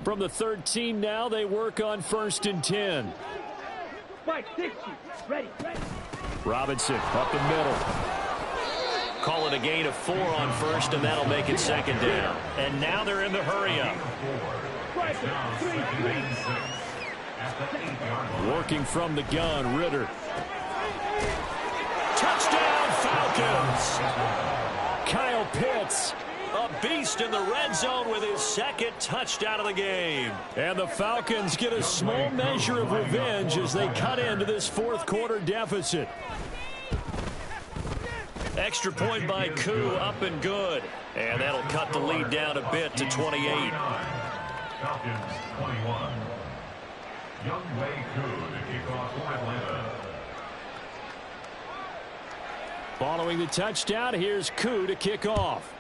From the 13 now, they work on 1st and 10. Spike 60. Ready. Robinson up the middle. Call it a gain of 4 on 1st, and that'll make it 2nd down. And now they're in the hurry-up. Working from the gun, Ritter. Touchdown, Falcons! Kyle Pitts. A beast in the red zone with his 2nd touchdown of the game. And the Falcons get a small measure of revenge as they cut into this 4th quarter deficit. Extra point by Koo, up and good. And that'll cut the lead down a bit to 28. Falcons 21. Younghoe Koo to kick off for Atlanta. Following the touchdown, here's Koo to kick off.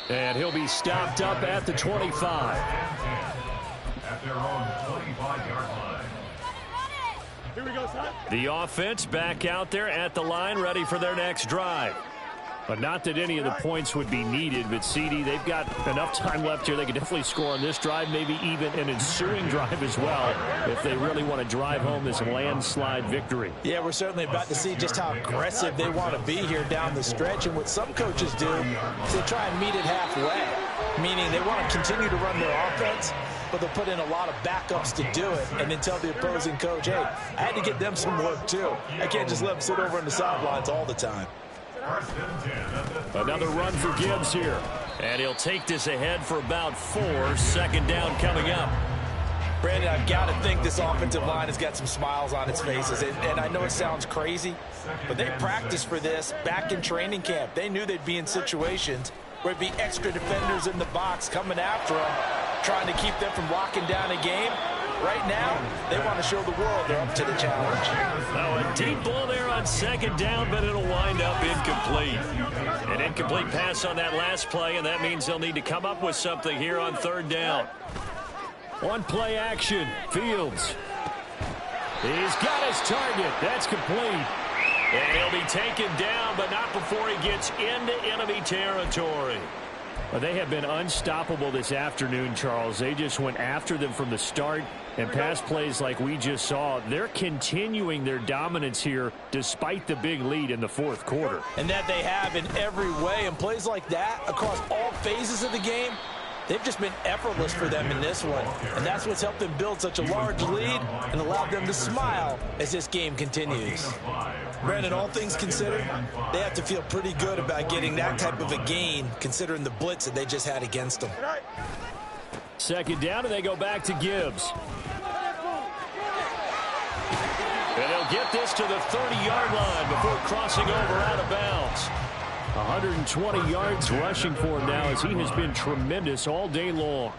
And he'll be stopped up at the 25. At their own 25-yard line. Here we go, son. The offense back out there at the line, ready for their next drive. But not that any of the points would be needed, but CD, they've got enough time left here. They can definitely score on this drive, maybe even an ensuing drive as well, if they really want to drive home this landslide victory. Yeah, we're certainly about to see just how aggressive they want to be here down the stretch. And what some coaches do is they try and meet it halfway, meaning they want to continue to run their offense, but they'll put in a lot of backups to do it and then tell the opposing coach, hey, I had to get them some work too. I can't just let them sit over on the sidelines all the time. Another run for Gibbs here. And he'll take this ahead for about 4. Second down coming up. Brandon, I've got to think this offensive line has got some smiles on its faces. And I know it sounds crazy, but they practiced for this back in training camp. They knew they'd be in situations where it'd be extra defenders in the box coming after them, trying to keep them from locking down a game. Right now, they want to show the world they're up to the challenge. Oh, a deep ball there on second down, but it'll wind up incomplete. An incomplete pass on that last play, and that means they'll need to come up with something here on third down. On play action, Fields. He's got his target. That's complete. And he'll be taken down, but not before he gets into enemy territory. Well, they have been unstoppable this afternoon, Charles. They just went after them from the start, and pass plays like we just saw, they're continuing their dominance here despite the big lead in the fourth quarter. And that they have in every way, and plays like that across all phases of the game, they've just been effortless for them in this one. And that's what's helped them build such a large lead and allowed them to smile as this game continues. Brandon, all things considered, they have to feel pretty good about getting that type of a gain considering the blitz that they just had against them. Second down, and they go back to Gibbs. And they'll get this to the 30-yard line before crossing over out of bounds. 120 yards rushing for him now as he has been tremendous all day long.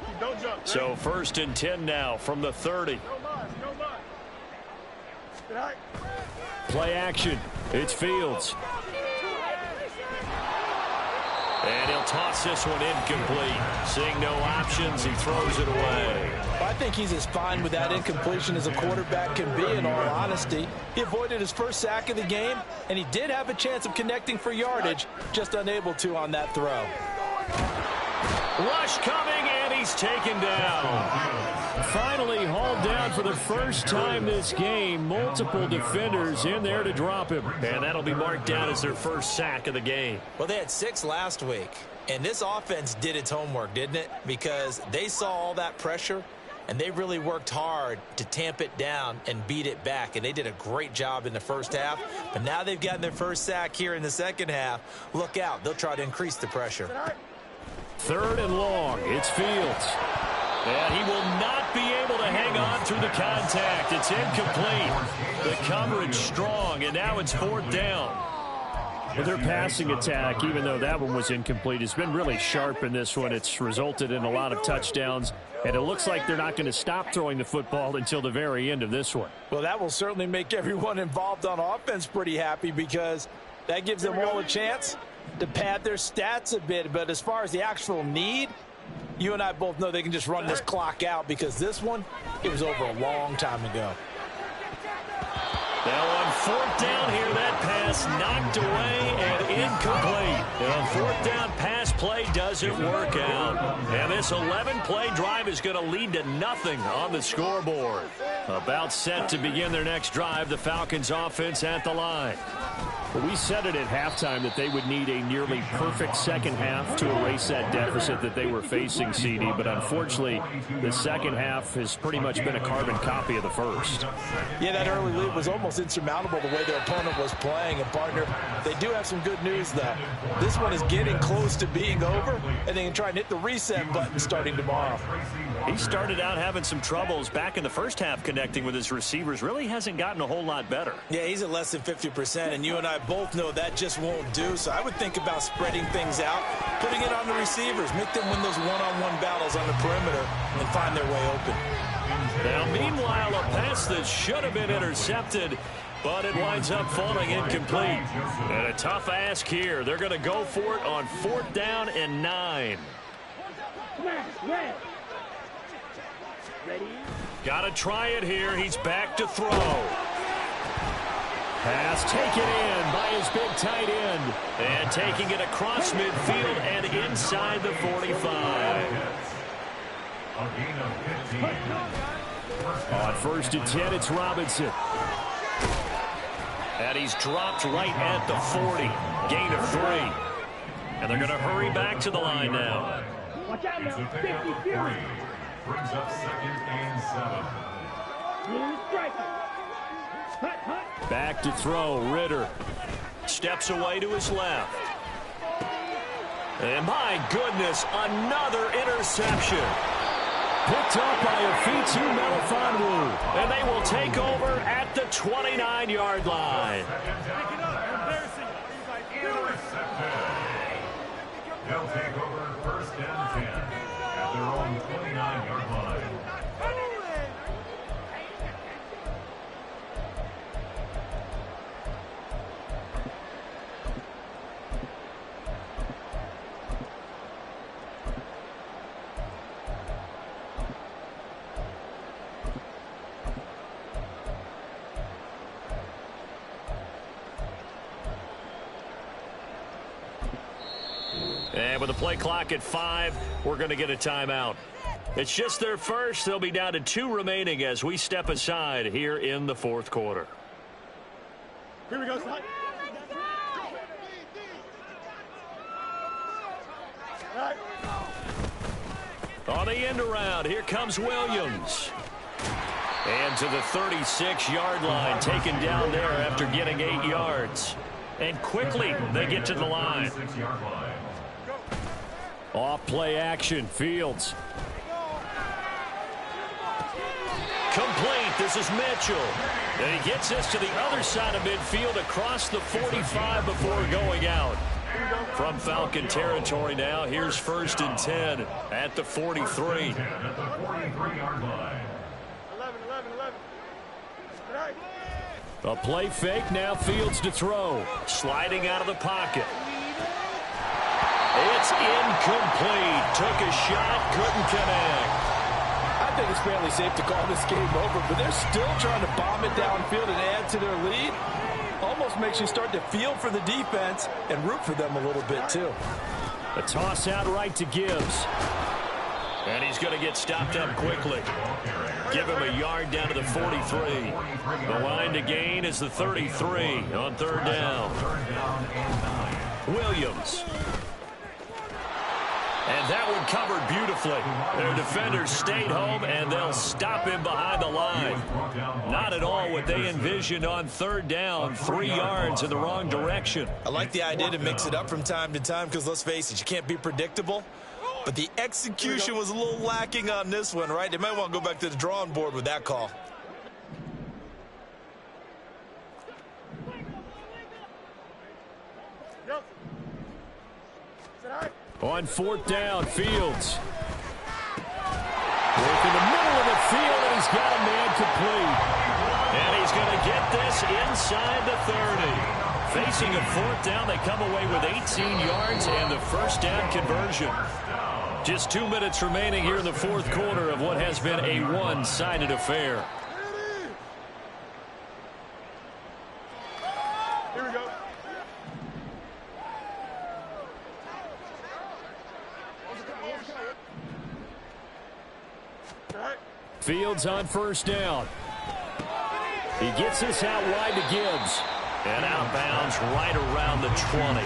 So first and 10 now from the 30. Play action. It's Fields. And he'll toss this one incomplete. Seeing no options, he throws it away. I think he's as fine with that incompletion as a quarterback can be, in all honesty. He avoided his first sack of the game, and he did have a chance of connecting for yardage, just unable to on that throw. Rush coming, and he's taken down. Finally hauled down for the first time this game. Multiple defenders in there to drop him. And that'll be marked down as their first sack of the game. Well, they had 6 last week. And this offense did its homework, didn't it? Because they saw all that pressure, and they really worked hard to tamp it down and beat it back. And they did a great job in the first half. But now they've gotten their first sack here in the second half. Look out. They'll try to increase the pressure. Third and long. It's Fields. And he will not be able to hang on through the contact. It's incomplete. The coverage strong, and now it's fourth down. Well, their passing attack, even though that one was incomplete, has been really sharp in this one. It's resulted in a lot of touchdowns, and it looks like they're not going to stop throwing the football until the very end of this one. Well, that will certainly make everyone involved on offense pretty happy because that gives them all a chance to pad their stats a bit. But as far as the actual need, you and I both know they can just run this clock out because this one, it was over a long time ago. Now on fourth down here, that pass knocked away and incomplete. And on fourth down, pass play doesn't work out. And this 11-play drive is going to lead to nothing on the scoreboard. About set to begin their next drive, the Falcons offense at the line. Well, we said it at halftime that they would need a nearly perfect second half to erase that deficit that they were facing, CD. But unfortunately, the second half has pretty much been a carbon copy of the first. Yeah, that early lead was almost insurmountable the way their opponent was playing. And, partner, they do have some good news, though. This one is getting close to being over, and they can try and hit the reset button starting tomorrow. He started out having some troubles back in the first half connecting with his receivers. Really hasn't gotten a whole lot better. Yeah, he's at less than 50%, and you and I both know that just won't do. So I would think about spreading things out, putting it on the receivers, make them win those one-on-one battles on the perimeter and find their way open. Now, meanwhile, a pass that should have been intercepted, but it winds up falling incomplete. And a tough ask here. They're going to go for it on fourth down and 9. Ready? Got to try it here. He's back to throw. Pass taken in by his big tight end. And taking it across midfield and inside the 45. On first and 10, it's Robinson. And he's dropped right at the 40. Gain of 3. And they're going to hurry back to the line now. Watch out now. 50 Fury. Brings up second and 7. Blue striker. Hut, hut. Back to throw, Ritter. Steps away to his left. And my goodness, another interception. Picked up by Afitu Melifonwu. And they will take over at the 29-yard line. They'll take over first and 10 at their own 29-yard line. And with the play clock at 5, we're going to get a timeout. It's just their first. They'll be down to 2 remaining as we step aside here in the fourth quarter. Here we go, Slide. Right. On the end around, here comes Williams. And to the 36-yard line, taken down there after getting 8 yards. And quickly, they get to the line. Off play action, Fields. Complete, this is Mitchell. And he gets this to the other side of midfield across the 45 before going out. From Falcon territory now, here's first and 10 at the 43. A play fake, now Fields to throw. Sliding out of the pocket. It's incomplete. Took a shot, couldn't connect. I think it's fairly safe to call this game over, but they're still trying to bomb it downfield and add to their lead. Almost makes you start to feel for the defense and root for them a little bit, too. A toss out right to Gibbs. And he's going to get stopped up quickly. Give him a yard down to the 43. The line to gain is the 33 on third down. Williams. And that one covered beautifully. Their defenders stayed home, and they'll stop him behind the line. Not at all what they envisioned on third down, 3 yards in the wrong direction. I like the idea to mix it up from time to time because, let's face it, you can't be predictable. But the execution was a little lacking on this one, right? They might want to go back to the drawing board with that call. On fourth down, Fields. Work in the middle of the field, and he's got a man complete. And he's going to get this inside the 30. Facing a fourth down, they come away with 18 yards and the first down conversion. Just 2 minutes remaining here in the fourth quarter of what has been a one-sided affair. Here we go. Fields on first down. He gets this out wide to Gibbs. And out of bounds right around the 20.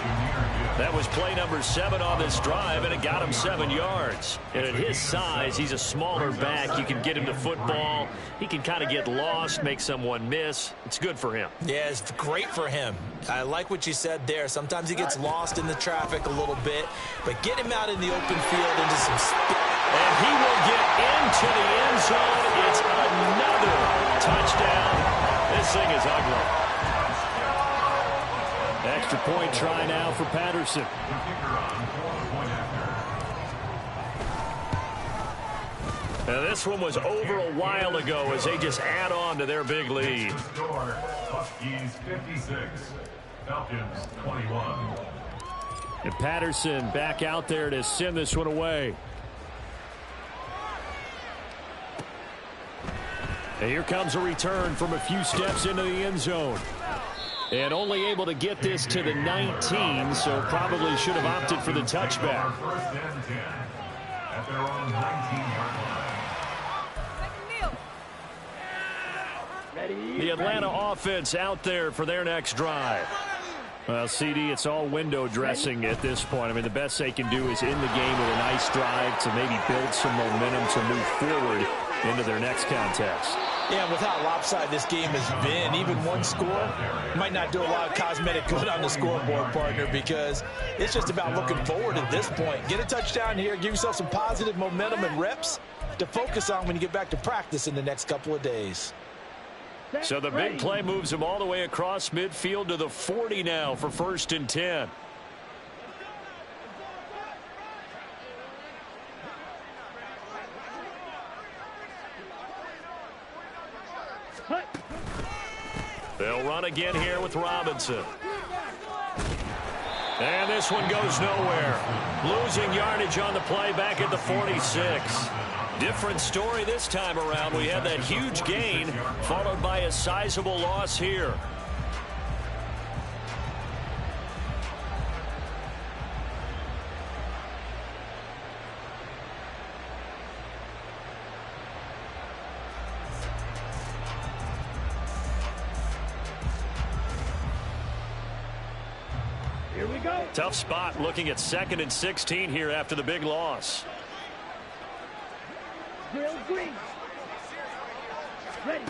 That was play number 7 on this drive, and it got him 7 yards. And at his size, he's a smaller back. You can get him to football. He can kind of get lost, make someone miss. It's good for him. Yeah, it's great for him. I like what you said there. Sometimes he gets lost in the traffic a little bit, but get him out in the open field into some speed. And he will get into the end zone. It's another touchdown. This thing is ugly. Extra point try now for Patterson. Now this one was over a while ago as they just add on to their big lead. Huskies 56, Falcons 21. And Patterson back out there to send this one away. And here comes a return from a few steps into the end zone. And only able to get this to the 19, so probably should have opted for the touchback. First and 10 at their own 19-yard line. The Atlanta offense out there for their next drive. Well, CD, it's all window dressing at this point. I mean, the best they can do is end the game with a nice drive to maybe build some momentum to move forward into their next contest. Yeah, with how lopsided this game has been, even one score might not do a lot of cosmetic good on the scoreboard, partner, because it's just about looking forward at this point. Get a touchdown here, give yourself some positive momentum and reps to focus on when you get back to practice in the next couple of days. So the big play moves him all the way across midfield to the 40 now for 1st and 10. They'll run again here with Robinson. And this one goes nowhere. Losing yardage on the play back at the 46. Different story this time around. We had that huge gain followed by a sizable loss here. Here we go. Tough spot looking at 2nd and 16 here after the big loss. Drill green. Ready.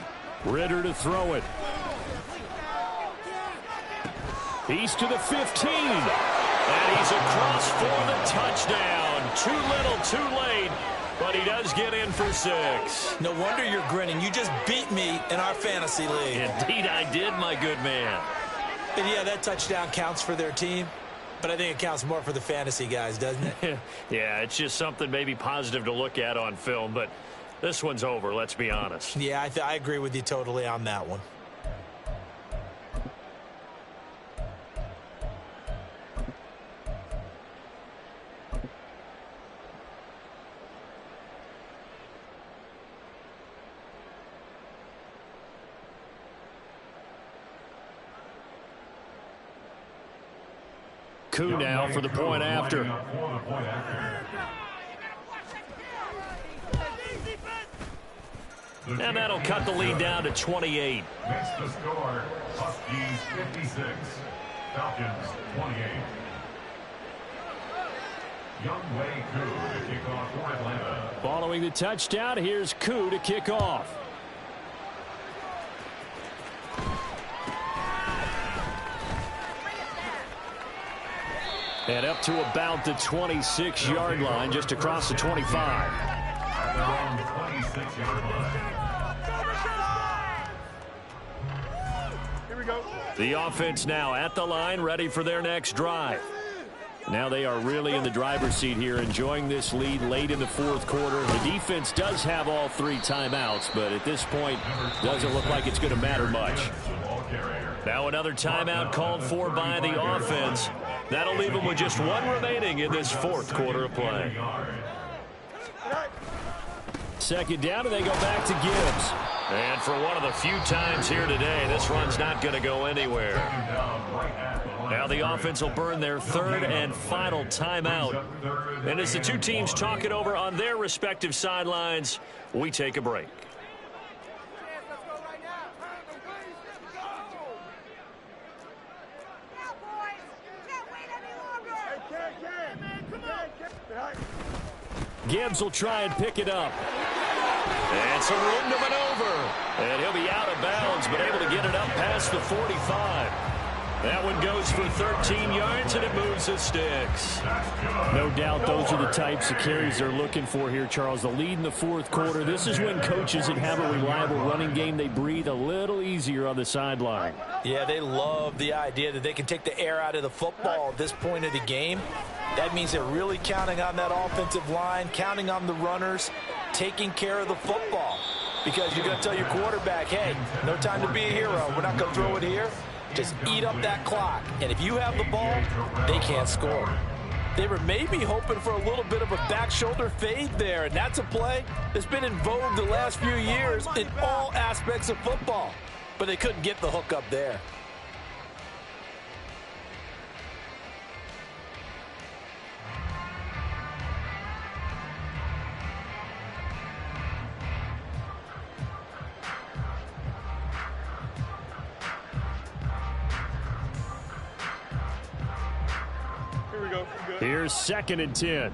Ritter to throw it. He's to the 15. And he's across for the touchdown. Too little, too late. But he does get in for 6. No wonder you're grinning. You just beat me in our fantasy league. Indeed I did, my good man. And yeah, that touchdown counts for their team, but I think it counts more for the fantasy guys, doesn't it? Yeah, it's just something maybe positive to look at on film, but this one's over, let's be honest. Yeah, I agree with you totally on that one. Koo now for the point after. And that'll cut the lead down to 28. Next to score, Huskies 56, Falcons 28. Younghoe Koo to kick off for Atlanta. Following the touchdown, here's Koo to kick off. And up to about the 26-yard line, just across the 25. At their own 26-yard line. Here we go. The offense now at the line, ready for their next drive. Now they are really in the driver's seat here, enjoying this lead late in the 4th quarter. The defense does have all 3 timeouts, but at this point, doesn't look like it's going to matter much. Now another timeout called for by the offense. That'll leave them with just 1 remaining in this 4th quarter of play. 2nd down, and they go back to Gibbs. And for one of the few times here today, this run's not going to go anywhere. Now the offense will burn their 3rd and final timeout. And as the two teams talk it over on their respective sidelines, we take a break. Gibbs will try and pick it up. And some room to maneuver. And he'll be out of bounds, but able to get it up past the 45. That one goes for 13 yards, and it moves the sticks. No doubt those are the types of carries they're looking for here, Charles. The lead in the 4th quarter. This is when coaches that have a reliable running game, they breathe a little easier on the sideline. Yeah, they love the idea that they can take the air out of the football at this point of the game. That means they're really counting on that offensive line, counting on the runners, taking care of the football. Because you're going to tell your quarterback, hey, no time to be a hero. We're not going to throw it here. Just eat up that clock. And if you have the ball, they can't score. They were maybe hoping for a little bit of a back shoulder fade there. And that's a play that's been in vogue the last few years in all aspects of football. But they couldn't get the hook up there. Here's 2nd and 10.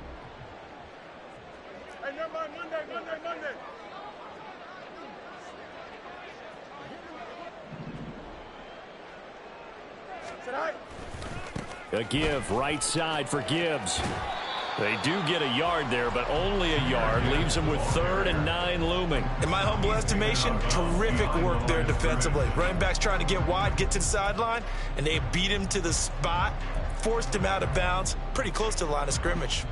Hey, never mind, Monday. A give right side for Gibbs. They do get a yard there, but only a yard. Leaves them with 3rd and 9 looming. In my humble estimation, terrific work there defensively. Running backs trying to get wide, get to the sideline, and they beat him to the spot, forced him out of bounds, pretty close to the line of scrimmage.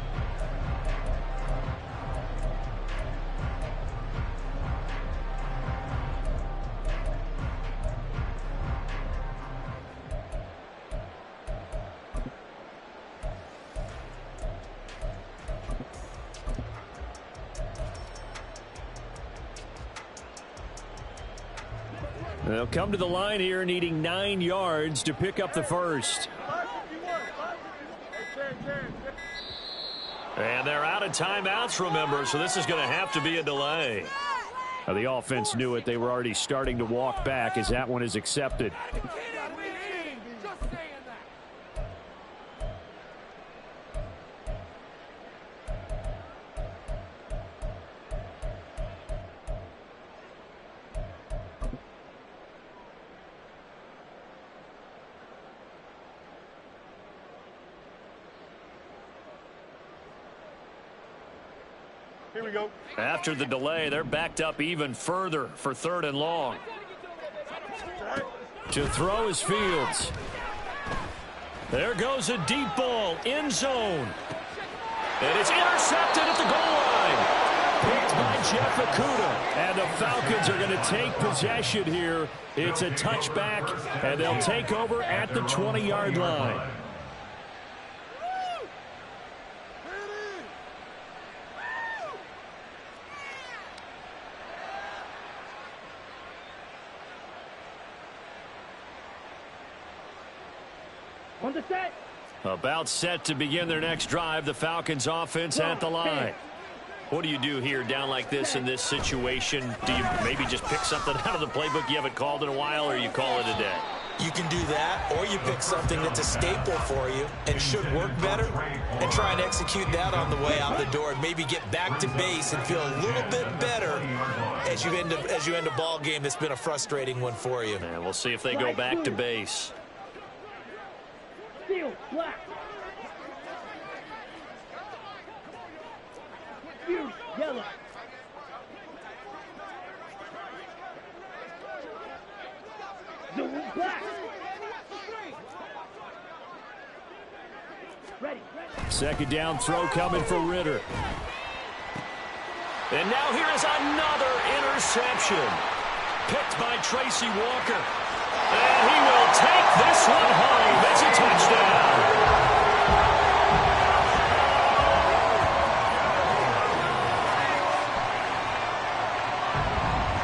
They'll come to the line here needing 9 yards to pick up the first. And they're out of timeouts, remember, so this is going to have to be a delay. Now, the offense knew it. They were already starting to walk back as that one is accepted. Here we go. After the delay, they're backed up even further for 3rd and long. To throw is Fields. There goes a deep ball, end zone. And it's intercepted at the goal line. Picked by Jeff Okudah. And the Falcons are going to take possession here. It's a touchback, and they'll take over at the 20-yard line. On the set. About set to begin their next drive, the Falcons offense at the line. What do you do here down like this in this situation? Do you maybe just pick something out of the playbook you haven't called in a while, or you call it a day? You can do that, or you pick something that's a staple for you and should work better and try and execute that on the way out the door and maybe get back to base and feel a little bit better as you end a ball game that's been a frustrating one for you. And we'll see if they go back to base. Steel, black. Fuse, yellow. Zoom, black. Ready. Second down throw coming for Ritter. And now here is another interception. Picked by Tracy Walker. And he will take this one home. It's a touchdown.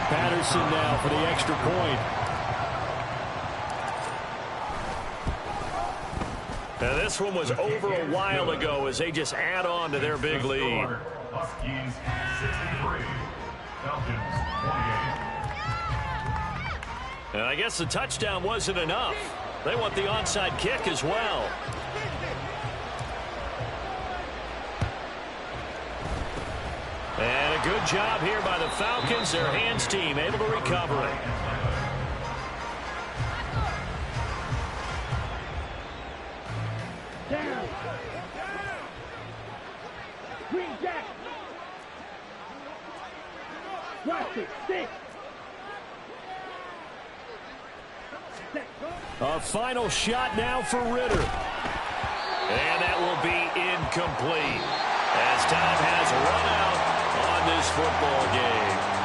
Patterson now for the extra point. Now this one was over a while ago as they just add on to their big lead. Huskies 63, Falcons 28. And I guess the touchdown wasn't enough. They want the onside kick as well. And a good job here by the Falcons. Their hands team able to recover it. Down. Green jack. Plastic, 6. A final shot now for Ritter. And that will be incomplete as time has run out on this football game.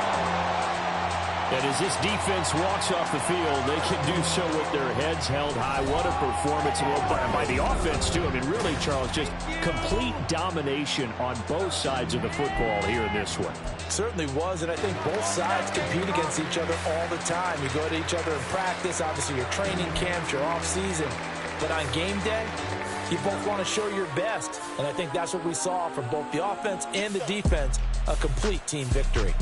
And as this defense walks off the field, they can do so with their heads held high. What a performance by the offense, too. I mean, really, Charles, just complete domination on both sides of the football here in this one. Certainly was, and I think both sides compete against each other all the time. You go to each other in practice, obviously your training camps, your off-season. But on game day, you both want to show your best. And I think that's what we saw from both the offense and the defense, a complete team victory.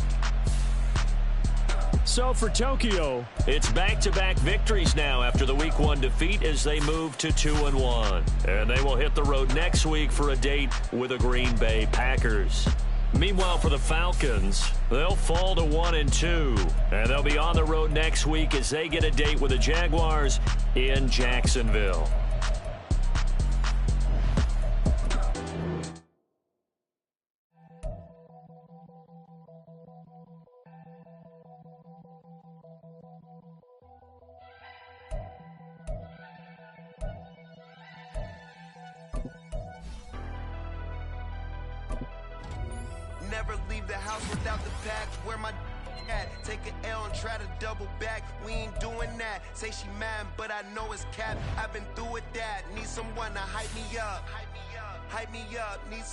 So for Tokyo, it's back-to-back victories now after the Week 1 defeat as they move to 2-1. And they will hit the road next week for a date with the Green Bay Packers. Meanwhile, for the Falcons, they'll fall to 1-2. And they'll be on the road next week as they get a date with the Jaguars in Jacksonville. Never leave the house without the pack. Where my at? Take an L and try to double back. We ain't doing that. Say she mad, but I know it's cap. I've been through with that. Need someone to hype me up. Hype me up. Need